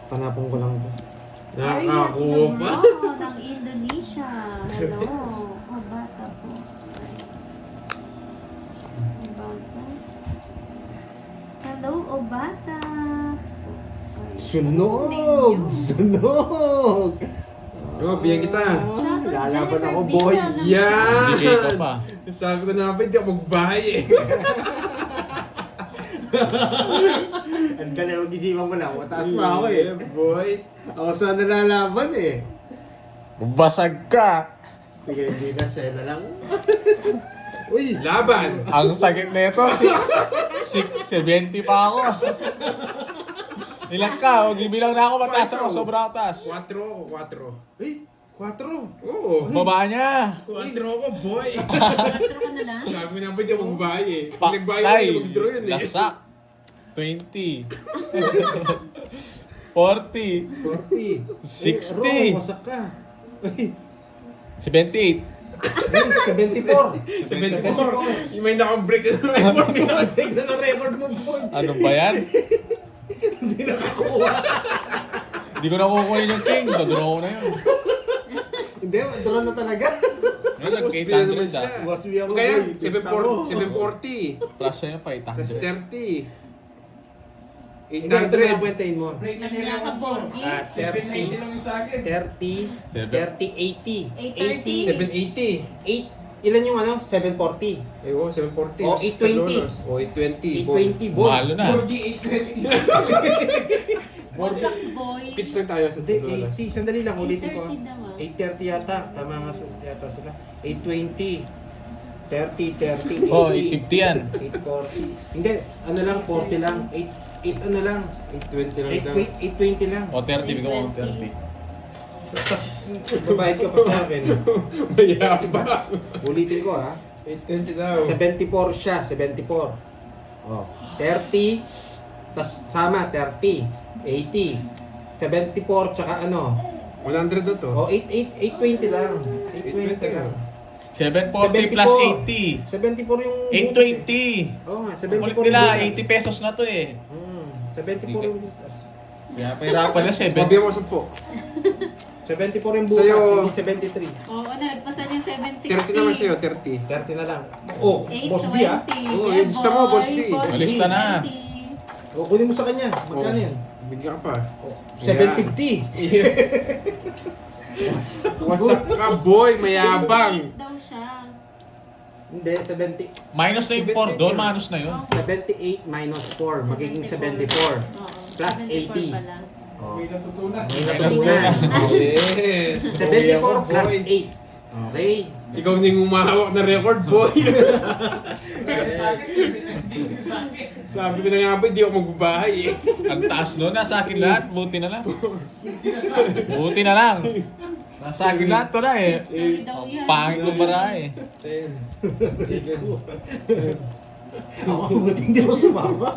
Panapong ko lang to. Nakakakuha pa. Arya ng Indonesia. Hello. Kabata po. Obata. Hello, Obata. Sunog! Sunog! Oh, bigyan kita. Shoutout Lalaban Jennifer ako, Bisa boy. ng- Yan! Bigay ka pa. Sabi ko na ba, hindi ako magbahay eh. Ang dali mag-isipan mo lang. Mataas pa ako eh. Yeah, boy. Ako saan nalalaban eh. Basag ka. Sige, hindi na siya na lang. Uy! Laban. Ang sakit nito. 70 pa ako. Ilang ka? Huwag ibilang na ako. Mataas ako. Sobrang taas. 4 ako, 4. Uy! 4! Oo. Baba niya. 4 ako, boy. 4 ka na lang. Sabi ko na ba, hindi ako magbahay eh. Pag nagbahay ako, Patay. hindi mag-draw yun eh. Lasak. 20. 40. 40! 60. Eh, Ro, wasak ka. Uy! 78. 74! 74. Yung may nakabreak na sa record niya. Break na ng record mo, boy! Ano ba yan? Hindi nakakuha. Hindi ko nakukunin yung king. Daduro ko na yun. Hindi, draw na talaga. Ngayon, nag Boss, bigyan naman 800 siya. ah. Boss, bigyan mo, Kaya, boy. Pista mo. 740. Plus siya yung Plus 500. 30. Ikaw, ito na 800. kwentahin mo. Break na Kanya kailangan ka, po. Borgie. 790 lang yung sa akin. 30, 830. 80. Ilan yung ano? 740. Ay, oh, 740. Oh, 820. Oh, 820. boy. 820, boy. Mahalo na. Borgie 820. Wasak boy. Pitch lang tayo sa Hindi, $2. 80. Sandali lang, ulitin ko. 830 daw, ah. 830 yata. Tama nga yata sila. 820. 30, 30, 80. Oh, 850 yan. 840. Hindi, ano lang, 40 lang. 8 ano lang. 820 lang daw. 820 lang. O 30, bigyan mo ng 30. Tapos, babayad ka pa sa akin. Mayabang. Ulitin ko ha. 820 daw. 74 siya, 74. Oh, 30, tas sama 30, 80, 74 tsaka ano. 100 na to. Oh, 820 lang. 820 lang. 740 plus 80. 74 yung 820. Oh, nga, 74 Kulit yung nila, butas. 80 pesos na to eh. 74 yung butas. Kaya pahirapan na 7. Mabigyan mo 10. 74 yung butas, Sa'yo. hindi 73. Oo, nalagpasan yung 760. 30 naman sa'yo, 30. 30 na lang. Oh, Boss B ah. 820. Oo, Yeah, yung gusto mo, Boss B. Boss Malista na. 820. Oh, kunin mo sa kanya. Magkano yan? Bigyan ka pa. Oh, 750. Wasak ka, boy. Mayabang. 78 daw siya. Hindi, 70. Minus na yung 4 doon, minus na yun. 78 minus 4, magiging 74. Oo. Plus 74 80. pala. Oh. May natutunan. May May natutunan. Yes. 74 plus boy. 8. Okay. Ikaw na yung umahawak na record, boy. Pero sa akin, 790 yung sa akin. Sabi ko na nga ba, hindi ako magbabahay eh. Ang taas doon, nasa akin lahat. Buti na lang. Buti na lang. Nasa akin lahat to na eh. History daw yan. Pangit ng bara eh. Ako, buti hindi ako sumama.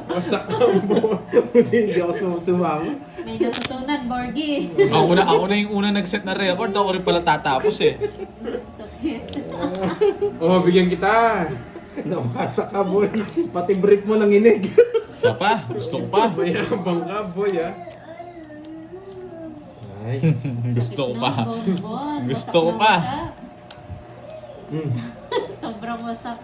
Wasak ka, boy. Buti hindi ako sumama. May natutunan, Borgie. Ako na yung una nag-set na record. Ako rin pala tatapos eh. Sakit. Oh, bigyan kita. Nakasa ka, boy. Pati brief mo nanginig. Isa pa, gusto ko pa. Mayabang ka, boy ah. Ay. Gusto ko Sakit pa. nun, Bonbon. Gusto Wasak ko na pa. wasak. Mm. Sobrang wasak.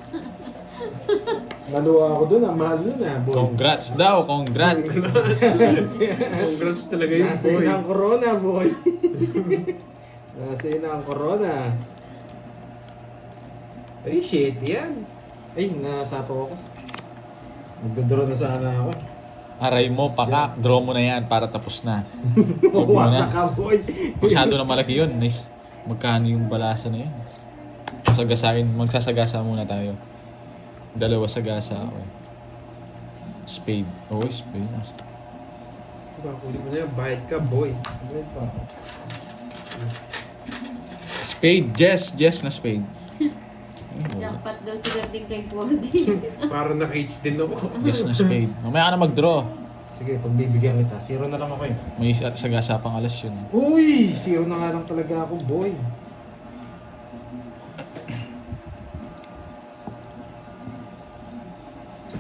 Naluwa ako dun, mahal nun boy. Congrats daw, congrats. Congrats talaga yung Nasa boy. na ang corona, boy. Nasa na ang corona. Ay, shit yan. Ay, nasapaw ako. Magdodraw na sana ako. Aray mo, pakak. Draw mo na yan para tapos na. Huwag mo Wasak na. ka, boy. Masyado na malaki yun. Nice. Magkano yung balasa na yun? Magsasagasa muna tayo. 2 sagasa ako. Spade. Oh, spade. Bakuli mo na yan, bayad ka, boy. Spade. Jess na spade. Jackpot daw sila din kay Borgie. Para naka-hits din ako. Jess na spade. Mamaya ka na mag-draw. Sige, pagbibigyan kita. 0 na lang ako eh. May sagasapang alas yun. Uy! 0 na nga lang talaga ako, boy.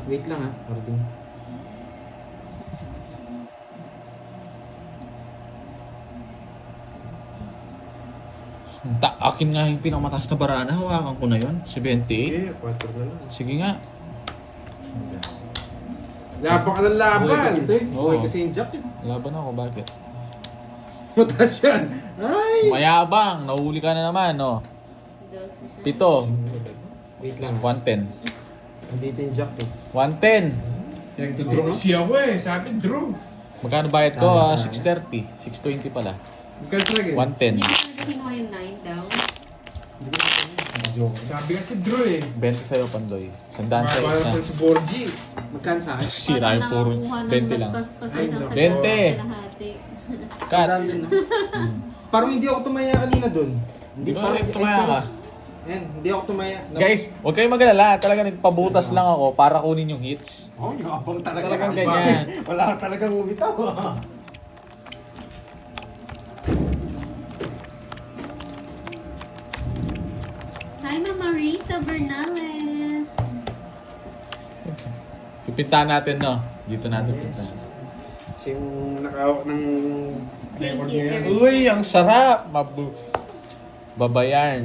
Wait lang ha, parating. Akin nga yung pinakamataas na barana. Hawakan ko na yun. 78. Eh, 4 na lang. Sige nga. Laban ka ng Boy laban! kasi ito eh. Boy Oo. kasi yung jack eh. Laban ako. Bakit? Mataas yan! Ay! Mayabang. Nahuli ka na naman, no? Dos siya. 7. Wait lang. 110. Nandito yung jack eh. 110. Nag-draw kasi ako eh. Sabi, draw. Magkano bayad ko? Sana. 630. 620 pala. Magkano lagi? 110. Hindi ko na kinuha yung 9 daw. Sabi kasi draw eh. 20 sa'yo, Pandoy. Sandaan sa Para isa. pa si Borgie. Magkano sa akin? Sira yung puro. 20 lang. Pas Ay, isang no. 20. Cut. Sandaan din, no? Parang hindi ako tumaya kanina dun. Di ba tumaya ka? Ayan, hindi ako tumaya. Guys, huwag kayong mag-alala. Talaga nagpabutas lang ako para kunin yung hits. Oh, yabang talaga. Talagang ganyan. Wala ka talagang umitaw. Hi, Mama Rita Bernales. Pipintahan natin, no? Dito natin Yes. pintahan. Siya yung nakawak ng record Thank you. niya. Uy, ang sarap! Babayan.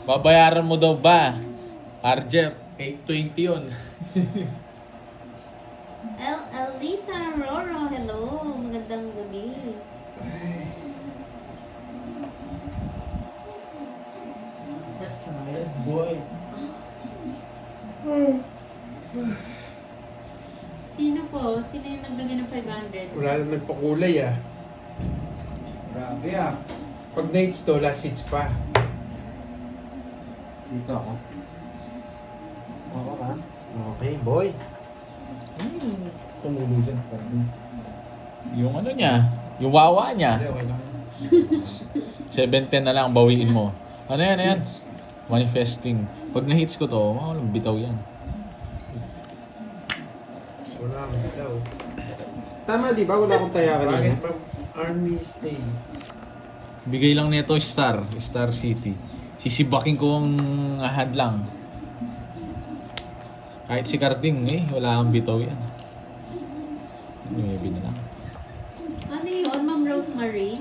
Babayaran mo daw ba? RJ, 820 yun. Lisa Roro, hello. Magandang gabi. Boy. Sino po? Sino yung naglagay ng 500? Wala na nagpakulay ah. Grabe ah. Pag nights to, last hits pa. Dito ako. Oo ka? Okay, boy. Tumulo dyan. Yung ano niya, yung wawa niya. Hindi, okay lang. 710 na lang, bawiin mo. Ano yan, ano yan? Manifesting. Pag na-hits ko to, walang bitaw yan. Wala akong bitaw. Tama di ba? Wala akong taya kanina. Bakit pa Army stay? Bigay lang nito Star City. Sisibakin ko ang hadlang. Kahit si Carding, wala kang bitaw yan. Maybe na lang. Ano yun, Ma'am Rosemary?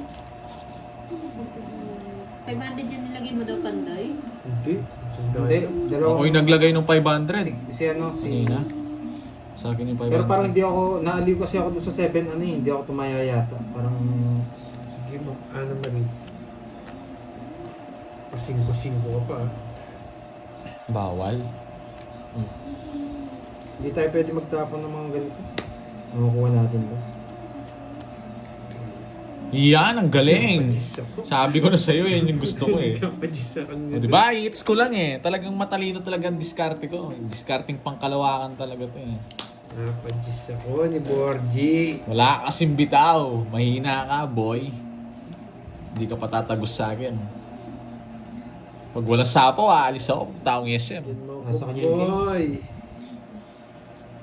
500 yun nilagay mo daw, Pandoy? Hindi. Hindi. Dalawa. Ako yung naglagay ng 500. Si ano, si... Kanina. Sa akin yung 500. Pero parang hindi ako, naaliw kasi ako doon sa 7, ano eh, hindi ako tumaya yata. Parang... Sige mo, ano man eh. Pasingko-singko ka pa ah. Bawal. Hindi tayo pwede magtapon ng mga ganito. Makukuha natin ba? Yan, ang galing. Pagis ako. Sabi ko na sa'yo, yan yung gusto ko eh. Pagis ako. O, diba? Hits ko lang eh. Talagang matalino talaga ang diskarte ko. Diskarting pangkalawakan talaga to eh. Napagis ako ni Borgie. Wala kasing bitaw. Mahina ka, boy. Hindi ka patatagos sa akin. Pag wala sapaw, aalis ako. Taong SM. Yan mo Nasa ko, kanya yung boy.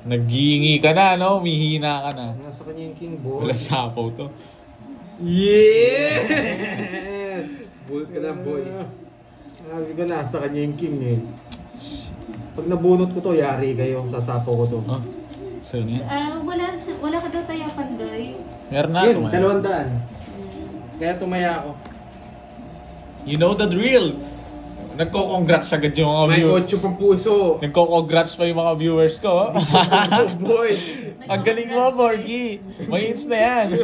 Naghihingi ka na, no? Mihina ka na. Nasa kanya yung king boy. Wala sapaw to. Yes! Bull ka na, boy. Sabi ko nasa kanya yung king eh. Pag nabunot ko to, yari kayo. Sasapaw ko to. Oh, sa'yo na yan. Wala ka daw tayo, Pandoy. Meron na. Yun, tumaya. 200. Kaya tumaya ako. You know the drill. Nagko-congrats agad yung mga May viewers. 8 pang puso. Nagko-congrats pa yung mga viewers ko. Boy! Ang galing mo, Borgie. May hits na yan.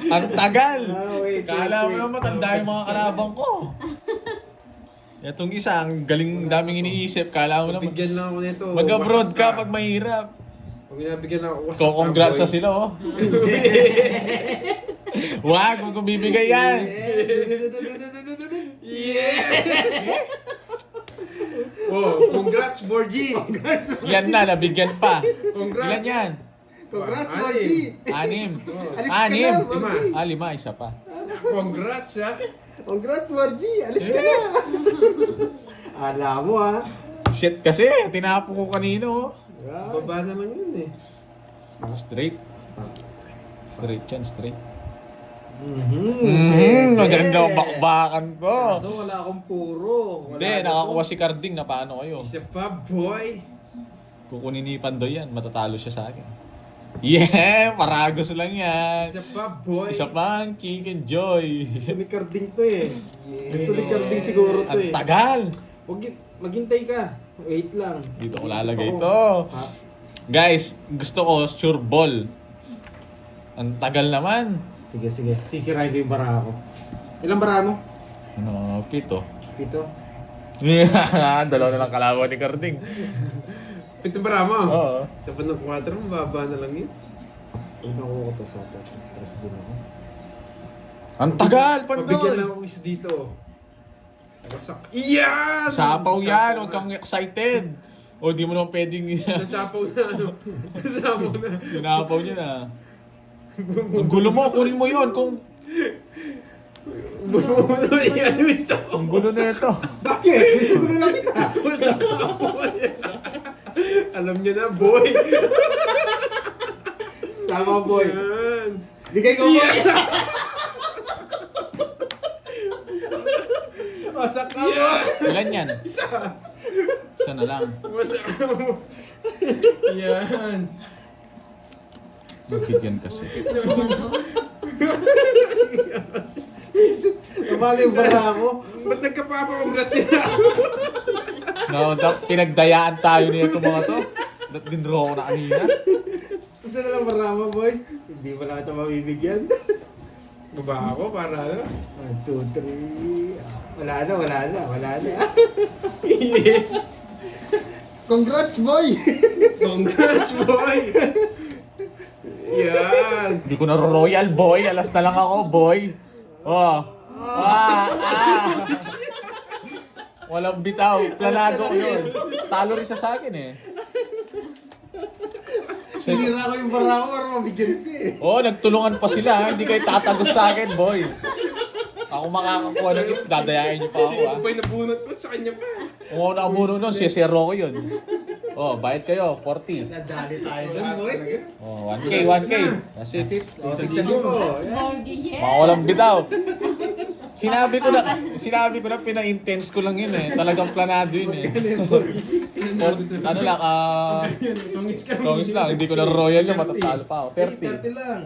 Ang tagal. Wait. Kala mo naman matanda yung mga kalabang ko. Itong isa, ang galing, daming iniisip. Kala mo naman. Bigyan lang ako nito. Mag-abroad Wasak ka pag mahirap. Pag nabigyan ako, wasak Ko-congrats ka, na boy. sila, oh. Wag, huwag kong bibigay yan. Yeah! Oh, congrats, Borgie! Yan na, nabigyan pa. Congrats. Ilan yan? Congrats, Anim. Borgie! 6. Alis ka 6. na, 5. 5, isa pa. Congrats, ha? Congrats, Borgie! Alis ka na! Alam mo ha. Shit kasi, tinapo ko kanino. oh. Baba naman yun eh. Straight. Straight yan, straight. Maganda bakbakan to. So wala akong puro. Wala Hindi, na nakakuha to. si Carding na paano kayo. Isa pa, boy. Kukunin ni Pandoy yan, matatalo siya sa akin. Yeah, paragos lang yan. Isa pa, boy. Isa pang Chicken Joy. Gusto ni Carding to eh. Gusto ni Carding siguro to Ang eh. tagal. Maghintay ka. Wait lang. Dito ko Isip lalagay ako. to. Ha? Guys, gusto ko sure ball. Ang tagal naman. Sige, sige. Sisirain ko yung bara ko. Ilang bara mo? Ano, pito. 7. Dalawa na lang kalaban ni Carding. Pito ba mo? Oo. Dapat ng 4, mababa na lang yun. Huwag nakuha ko to sa press din ako. Ang tagal, Pabigyan lang Pandoy. ako isa dito. Wasak. Iyan! Sapaw yan, huwag Nasapaw kang excited. O di mo naman pwedeng Nasapaw na ano. Nasapaw na. sinapaw niya na. Ang gulo mo, kunin mo yon kung Bumuno yan. ang gulo na ito. Bakit? Gulo lang kita. Wasak na, boy. Alam niya na, boy. Sama boy. Yan. Bigay ko boy. Wasak na boy. Ilan yan? Isa. Isa na lang. Wasak na mo. Yan. Magbigyan kasi. Namali yung bara ko. Ba't nagkapapa-congrats sila? No, pinagdayaan tayo nito mga to. Dat dinro ko na kanina. Isa na lang bara mo boy. Hindi mo lang ito mabibigyan. Baba ako para ano? 1, 2, 3. Wala na, wala na, wala na. Congrats boy! Congrats, boy! Yan! Hindi ko na royal boy. Alas na lang ako boy. Oh. Walang bitaw. Planado ko yun. Talo rin siya sa akin eh. Sinira ko yung bara ko para mabigyan siya eh. Oo, nagtulungan pa sila. Hindi kayo tatagos sa akin, boy. Ako makakakuha ng is, dadayain niyo pa ako, Sino ha. pa yung nabunot ko sa kanya pa? Kung ako nakabuno nun, sisero ko yun. Oh, bayad kayo, 40. Nadali tayo dun boy. Oh, 1K, 1K. That's it. Oh, tigsa libo. Morgue, yes. Mga walang bitaw. Sinabi ko na pina-intense ko lang yun eh. Talagang planado yun eh. Ano lang, Tungis ka. tongis lang, hindi ko na royal yun, matatalo pa ako. 30. 30 lang.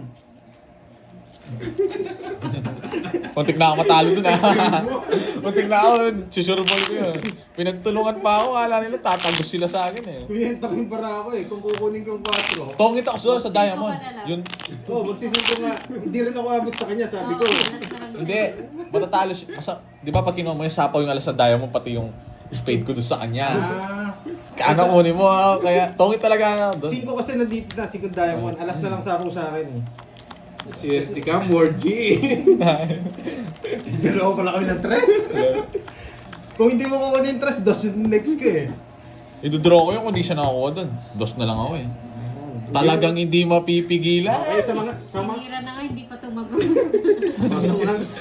Kuntik na ako matalo dun ah. Kuntik na ako, susurbol ko yun. Pinagtulungan pa ako, akala nila tatagos sila sa akin eh. Kuyenta ko yung bara ko eh. Kung kukunin ko yung 4. Tongit ako sa Diamond. Yun, Oh, magsisumpo nga. Hindi rin ako abot sa kanya, sabi ko. hindi, matatalo siya. Di ba pag kinuha mo yung sapaw yung alas sa Diamond, pati yung spade ko doon sa kanya. Kano kunin mo ah. Kaya tongit talaga ako doon. 5 kasi nandito na, 5 diamond. Alas na lang sapaw sa akin eh. CSD ka, more G. Dalawa pala kami ng tres. Kung hindi mo kukunin yung tres, dos yung next ko eh. Idodraw ko yung kung di siya nakakuha doon. Dos na lang ako eh. Talagang hindi mapipigilan. Eh, sa mga Sinira na nga, hindi pa tumagos.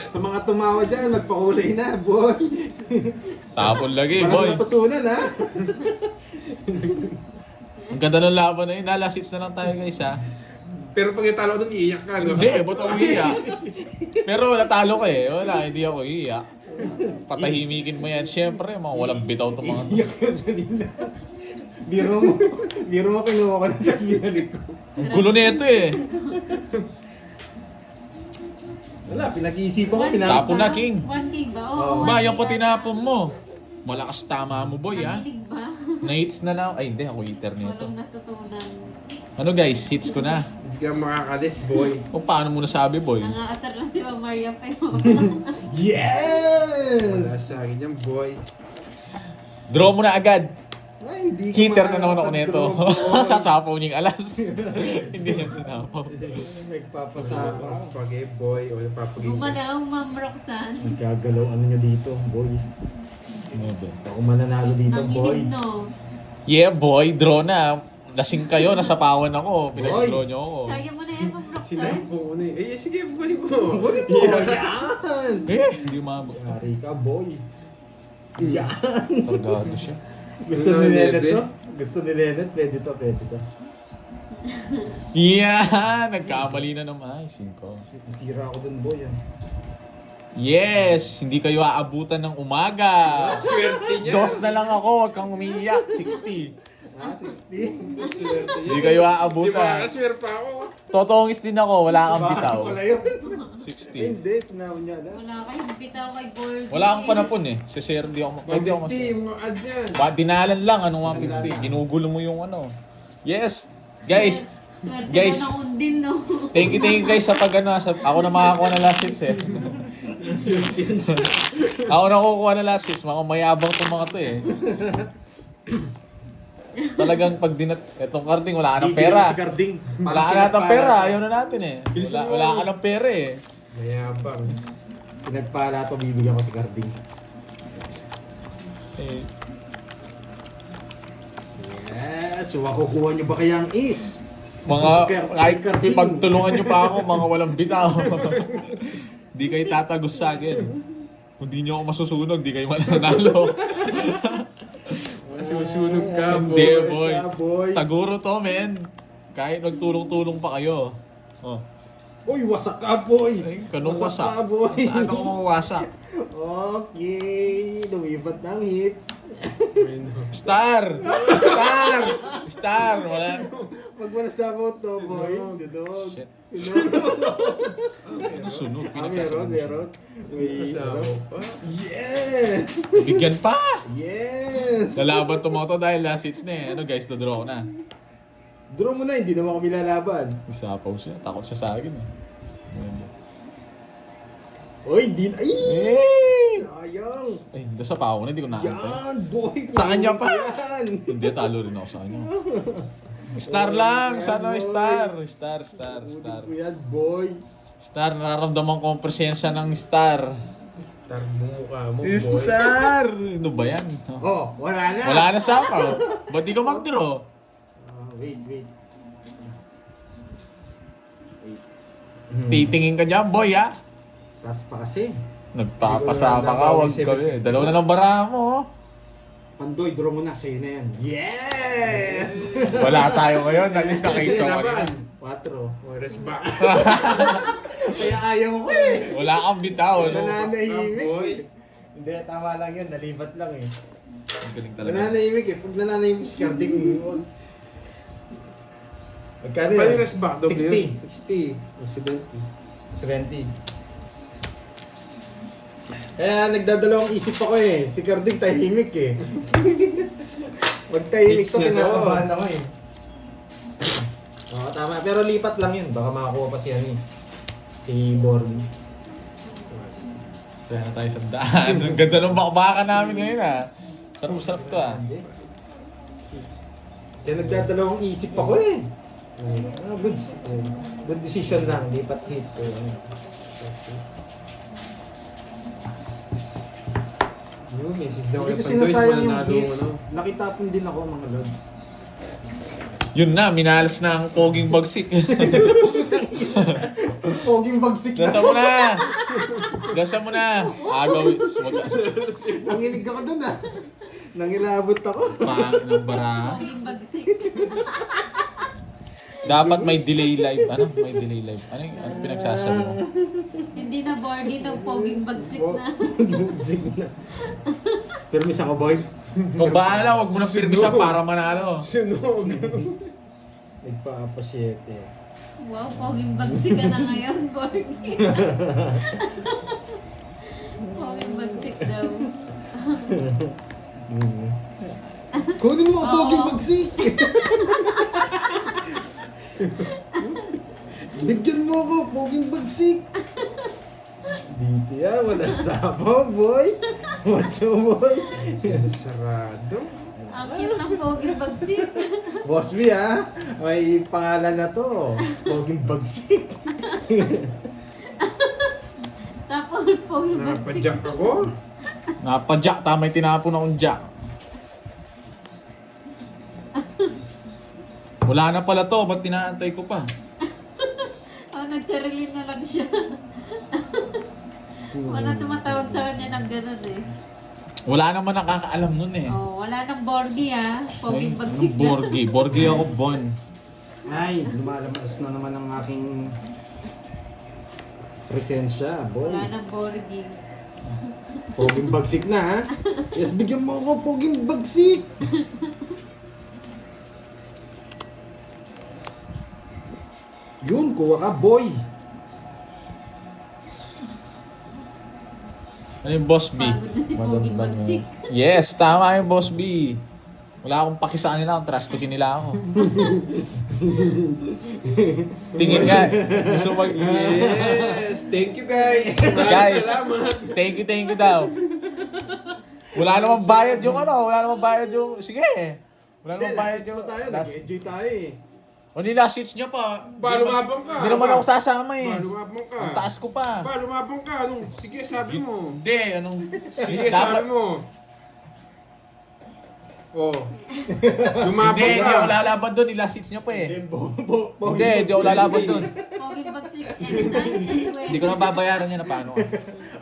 sa mga tumawa dyan, magpakulay na, boy. Tapon lagi, Parang boy. natutunan ha. Ang ganda ng laban na yun. Last hits na lang tayo guys ha. Pero pag natalo ko doon, iiyak ka, no? Hindi, ba't ako iiyak? Pero natalo ko eh. Wala, hindi ako iiyak. Patahimikin mo yan. Siyempre, mga walang bitaw itong mga to. Iyak ka kanina. Biro mo kinuha ko na tapos binalik ko. Ang gulo nito eh. Wala, pinag-iisipan ko, Tapon na, King. 1K ba? Oo. Oo. Ba, yung ko tinapon mo. Malakas tama mo, boy ha. Nakinig ba? Na-hits na lang. Ay, hindi. Ako hitter nito. Walang natutunan. Ano guys, hits ko na. Hindi ka makakalis, boy. O paano mo nasabi, boy? Nangaasar lang si Ma'am Maria pa yun. Yes! Wala sa akin yan, boy. Draw mo na agad. Ay, hindi ko Hitter na naman ako nito. makakapag-draw, boy. Sasapaw niyang alas. Hindi niya sinapaw. Nagpapasama. Pag boy, o napapagin. Gumalaw, Ma'am Roxanne. Nagkagalaw ano niya dito, boy. Ano ba? Ako mananalo dito, boy. Nanginig, no? Yeah, boy. Draw na. Lasing kayo. Nasapawan ako. Pinag-draw niyo ako. Kaya mo na yan, Ma'am Roxanne. Sinapo ko na eh. Eh, sige, boy ko. Bunin mo, yan! Hindi umabot. Yari ka, boy. Yan! Targado siya. Gusto ni Lenet to? Gusto ni Lenet? Pwede to, pwede to. Yeah! Nagkamali na naman. Ay, 5. Sira ako dun, boy. Ah. Yes! Hindi kayo aabutan ng umaga. Swerte niya. Dos na lang ako, wag kang umiiyak. 60. Ah, 60. Swerte niya. Hindi kayo Di ba? aabutan. Swerte pa ako. Totongis din ako, wala kang bitaw. Wala yun. 60. Hindi, tinawin niya alas. Wala kayo, bitaw kay Bordy. Wala akong panapon eh. Sa share di ako, pwede ako mas... 150, mga ad yan. Dinalan lang, anong 150? Ginugulo mo yung ano. Yes! Guys, Swerte guys. na ng undin, no? thank you guys sa pag ano, ako na makakuha na last hits eh. Swerte yan siya. Ako na kukuha na last hits, mga mayabang tong mga to eh. Talagang pag etong karting wala ka ng pera. Si Carding. Wala ka na ng pera, ayaw na natin eh. Wala ka ng pera eh. Mayabang. Pinagpala to, bibigyan ko si Carding. Eh, Yes, so makukuha niyo ba kaya ang eats? mga, kahit Carding. pagtulungan nyo pa ako, mga walang bitaw. Di kayo tatagos sa akin. Kung di nyo ako masusunog, di kayo mananalo. Susunog ka, Hindi, boy. boy. Taguro to, men. Kahit nagtulong-tulong pa kayo. Oh. Uy, wasak ka, boy! Ay, kanong Wasak wasak? ka, boy! Saan ako mawawasak? Okay, lumipat ng hits. Star! Star! Star! Wala. Pag wala sa to, boy. Sunog. Shit. Sunog. Ano sunog? Meron, Pinagsasabi mo meron. Wait, Kasama ano? pa. Yes! Bigyan pa! Yes! Lalaban to mo to dahil last hits na eh. Ano guys, dodraw ko na. Draw mo na, hindi naman kami lalaban. Isapaw siya. Takot siya sa akin eh. Uy, din. Ay! Eh! Sayang! Ay, nasa pa ako na, hindi ko nakakita. Yan, boy! Sa kanya pa. Yan! Hindi, talo rin ako sa kanya. Star lang! Sana star! Star, star, star. Ko yan, boy! Star, nararamdaman ko ang presensya ng star. Star mukha mo, boy. Star! Ano ba yan? Oh, wala na! Wala na sapaw. Ba't di ka mag-draw? Wait. Titingin ka dyan, boy, ha? Taas pa kasi. Nagpapasama ka, wag ka eh. Dalawa na lang bara mo, oh. Pandoy, draw mo na. Sa'yo na yan. Yes! Wala tayo ngayon. Nalis na kayo sa kanina. 4. Oras ba? Kaya ayaw ko eh. Wala kang bitaw, no? Nananahimik boy. eh. Hindi, tama lang yun. Nalibat lang eh. Ang galing talaga. Nananahimik eh. Pag nananahimik si Carding, magkano Paano yun? yung rest back? Doble 60. yun? 60. 70. Kaya nagdadalawang isip ako eh. Si Carding tahimik eh. Pag tahimik It's to, na to. kinakabahan ako eh. Oo, tama. Pero lipat lang yun. Baka makakuha pa si ano eh. Si Born. Kaya na tayo sa daan. Ang ganda ng bakbakan namin ngayon, ha? Sarap-sarap to, ha? Kaya nagdadalawang isip ako eh. Good decision lang. Lipat hits. Yung message daw Hindi kay ko Pantoy, sinasayang yung mananalo hits. mo, no? Nakitapon din ako mga lods. Yun na, minalas na ang poging bagsik. Poging bagsik Gasa na. mo na! Gasa mo na! Agaw, Nanginig ako dun ah. Nangilabot ako. pangin ng bara. Yung bagsik. Dapat may delay live. Ano? May delay live. Ano pinagsasabi mo? Hindi na Bordy ng poging bagsik na. Poging bagsik na. Pero miss ako boy. Kung bahala, huwag mo na pirmisan para manalo. Sunog. Nagpa-apasyete. Wow, poging bagsik ka na ngayon, Bordy. Poging bagsik daw. Kunin mo ang poging Oo. bagsik! Bigyan mo ako, poging bagsik! Dito yan, wala sabaw, boy! Macho, boy! Sarado. Ang cute ng poging bagsik. Boss B, ha? May pangalan na to. Poging bagsik. Tapos poging bagsik. Napadyak ako. Napadyak, tamay tinapon akong jack. Wala na pala to, ba't tinaantay ko pa? Oh, nagsarili na lang siya. Wala tumatawag sa kanya ng ganun eh. Wala naman nakakaalam nun eh. Oh, wala nang Bordy ah. Poging Ay, bagsik anong Borgi? Borgi ako, Bon. Ay, lumalabas na naman ang aking presensya, boy. Wala nang boarding. Poging bagsik na, ha? Yes, bigyan mo ako, poging bagsik! Yun, kuha ka, boy! Ano yung Boss B? Pagod na si Poging Bagsik. Yes, tama yung Boss B. Wala akong pakisaan nila, trash talkin nila ako. Tingin nga. Gusto mag... Yes! Thank you guys! Guys. Maraming salamat! Thank you daw. Wala namang bayad yung ano, wala namang bayad yung... Sige. Wala namang bayad yung... tayo, nag-enjoy tayo eh. O nila seats niya pa. Ba, lumabang ka! Hindi naman ako sasama eh. Ba, lumabang ka! Ang taas ko pa. Ba, lumabang ka! Anong? Sige, sabi mo! Hindi, anong... Sige, Dapat- sabi mo! Oh. Lumabang Hindi ka! ako lalaban doon. Nila seats niya pa eh. Hindi, Hindi ako lalaban doon. Poging Bagsik anytime, anywhere. Hindi ko na babayaran yan na paano.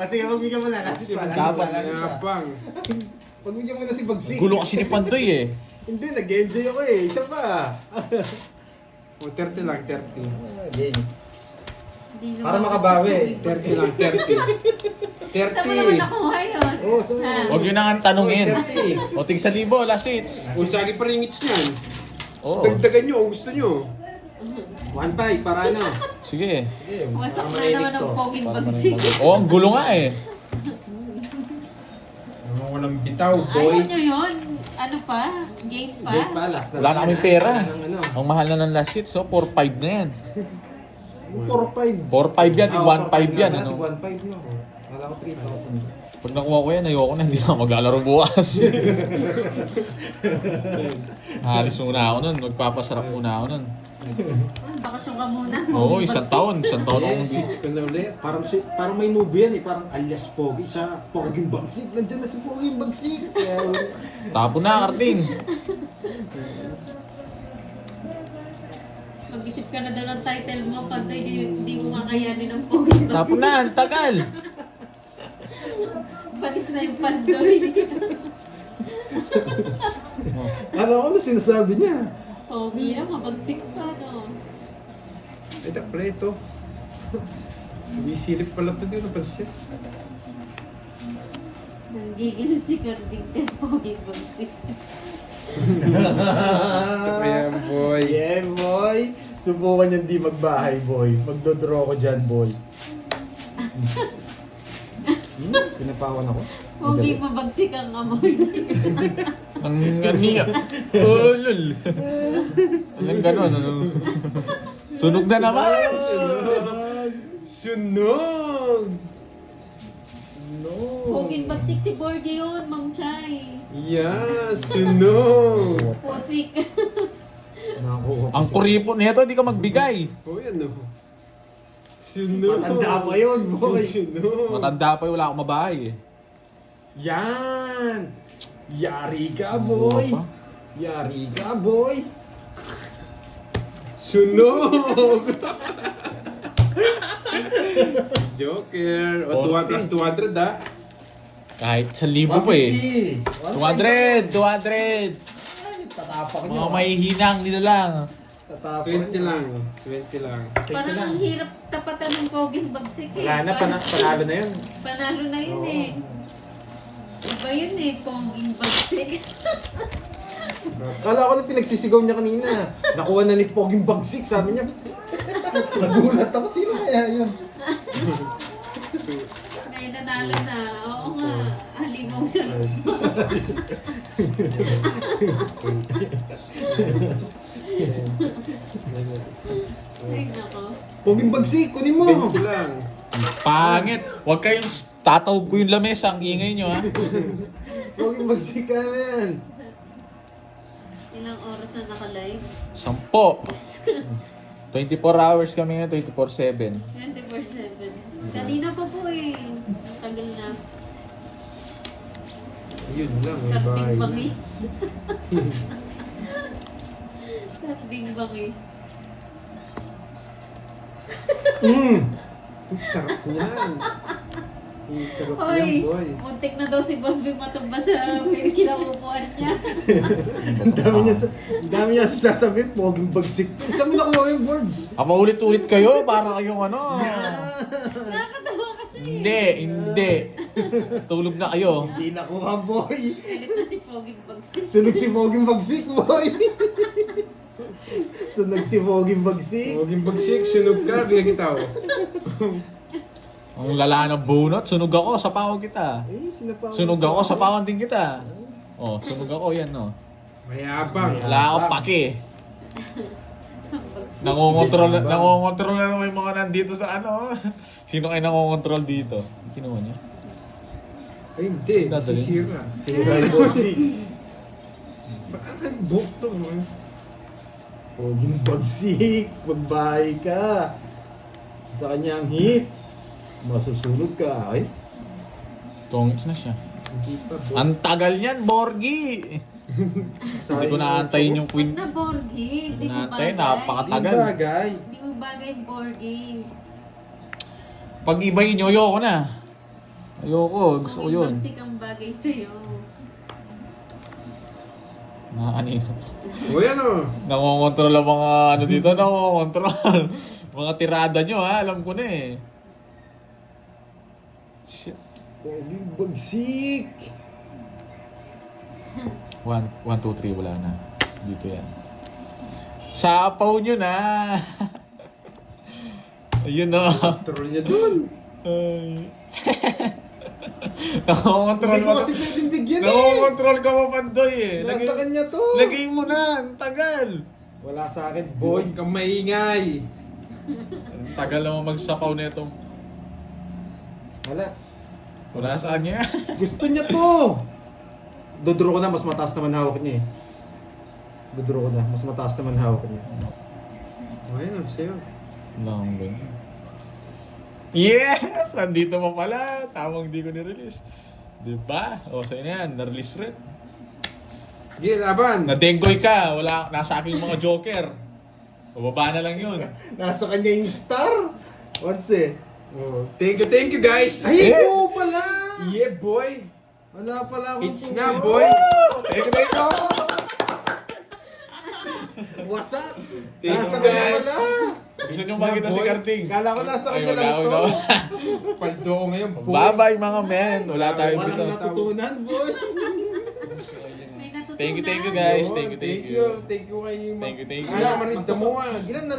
Sige, magbigyan mo na. Kasi pala. Dapat. Lumabang! Pagbigyan mo na si Bagsik. Gulo kasi ni Pandoy eh. Hindi, nag-enjoy ako eh. Isa pa. O, 30 lang, 30. Hindi naman Para ako makabawi. si Poging 30 Bagsik. lang, 30. Saan mo naman 30! nakuha yun? Oo, saan mo Ha? Huwag yun na nga tanungin. 30. O tig 1,000, last seats. O, sagi pa rin ngits niyan. Oo. Dagdagan nyo kung gusto nyo. 1.5 para ano? Sige. Wasak na naman ang Poging Para Bagsik. Oo, ang gulo nga eh. Walang bitaw, Ayaw boy. nyo yun. Ano pa? Game pa? Game pa, last na. Wala na kaming pera. Wala nang ano. Ang mahal na ng last seats, so 4-5 na yan. 4.5. 4-5 yan, tig 1-5 yan. Ano? 1.5 na. Wala ko 3,000. Pag nakuha ko yan, ayoko na, hindi ako maglalaro bukas. Halis muna ako nun, magpapasarap muna ako nun. Bakasyon ka muna. Oo, Poging isang Bagsik. taon akong Yes, it's ko na ulit. Parang may movie yan eh. Parang alias Pogi. Siya, Poging Bagsik. Nandiyan na si Poging Bagsik. Kaya, Tapo na, Karting. Mag-isip ka na daw ng title mo, Pandoy, di mo kakayanin ng Poging Bagsik. Tapo na, ang tagal. Panis na yung Pandoy. ano ko na sinasabi niya? Pogi na, mabagsik pa, no? Ito pala ito. Sumisilip pala ito, di ko napansin. Nanggigil si Carding kay Poging Bagsik. Gusto ko yan, boy. Yeah, boy. Subukan yung di magbahay, boy. Magdodraw ko dyan, boy. Sinapawan ako. Pogi mabagsik ang amoy. Ang ganiya. Oh, lol. Alang ganon, ano. Sunog na naman. Sunog! No. Poging Bagsik si Borgie yun, Mang Chay. Yeah, sunog! Pusik. Nakuha ko Ang siya. kuripot nito, di ka magbigay. Oh, yan o. Sunog! Matanda pa yun, boy. Sunog! Matanda pa yung wala akong mabahay eh. Yan! Yari ka, boy! Ano pa? Yari ka, boy! Sunog! Joker! O, 200 plus 200 ah. Kahit 1,000 pa eh. 200! 200! Ay, tatapak niyo. Mga mahihinang nila lang. Tatapak 20 niyo. lang. 20 lang. Parang ang hirap tapatan ng Poging Bagsik eh. Wala na, panalo na yun. Panalo na yun eh. Iba yun eh, Poging Bagsik. Kala ko na pinagsisigaw niya kanina. Nakuha na ni Poging Bagsik, sabi niya. Nagulat ako, sino kaya yun? Ngayon nanalo na. Oo nga. Halimaw siya. Ay, nako. Poging Bagsik, kunin mo! 20 lang. Pangit! Huwag kayong tatawag ko yung lamesa, ang ingay nyo ha. Poging Bagsik ka, man! Ilang oras na naka-live? 10. 24 hours kami nga, 24/7. 24/7. Kanina pa po eh. Tagal na. Yun lang, may Karting bahay. bangis. Karting bangis. Mm. Ang sarap niyan. Sarap yan, Hoy, boy. muntik na daw si Boss Bing matumba sa kinakupuan niya. Ang dami niya sasabihin, poging bagsik. Saan mo nakuha yung boards? Paulit-ulit kayo para kayong ano. Nakakatawa kasi. Hindi. Tulog na kayo. Hindi nakuha, boy. Galit na si Poging Bagsik. Sunog si poging bagsik, boy. Sunog si poging bagsik. Huwag yung bagsik, sunog ka, bigyan kita ako. Ang lala ng bunot, sunog ako, sapawan kita. Sinapawan. Sunog ako, sapawan din kita. Oh, sunog ako, yan no. Mayabang. Wala akong pake. Nangongontrol na naman yung mga nandito sa ano. Sino kayo nangongontrol dito? Kinuha niya? Ay, hindi. Dadalhin. Sisira. Sira yung boy. Bakit book to? Poging bagsik. Magbahay ka. Sa kanyang hits. Masusunog ka. Ay. Tongits na siya. Hindi pa, book. Ang tagal niyan, Borgi! Hindi ko naantayin yung queen. Na Borgi, hindi mo Naantayin, bagay. napakatagal. bagay. Hindi mo bagay yung Borgi. Pag ibayin nyo, ayoko na. Ayoko, gusto ko yun. Bagsik ang bagay sa'yo. Nakaanino. O yan o. Nangongontrol ang mga ano dito, nangongontrol. Mga tirada nyo ha, alam ko na eh. Shit. Poging bagsik. 1, 2, 3, wala na. Dito yan. Sapaw nyo na. Ayun o. Troll niya dun. Ay. Nangongontrol Hindi ko mo. kasi pwedeng bigyan eh. Nangongontrol ka pa, Pandoy eh. Nasa kanya to. Lagay mo na, ang tagal. Wala sa akin, Boy, boy. kang maingay. Ang tagal naman magsapaw na itong. Wala. Wala sa kanya. Gusto niya to. Dodro ko na, mas mataas naman hawak niya eh. Dodro ko na, mas mataas naman hawak niya. O yan o, sa'yo. Lang ganyan. Yes! Andito pa pala. Tamang di ko nirelease. Diba? O, sa'yo na yan. Na-release rin. Sige, laban. Nadenggoy ka. Wala, nasa aking mga joker. Bababa na lang yun. Nasa kanya yung star. What's it? Oh, thank you guys. Ay, Eh? oo pala! Yeah, boy. Wala pala akong It's puno. na, boy. Thank you. What's up? Thank Nasa you, kanya guys. pala. Gusto nyo makita si boy. Karting? Kala ko nasa Ay, kanya wala, lang to. wala. Paldo ko ngayon, boy. Bye-bye mga men. Wala tayong Walang dito. natutunan, boy. May natutunan. Thank you guys. Yun, Thank you. Thank you kay Thank you. Alam, marinda mo ah. Ilan na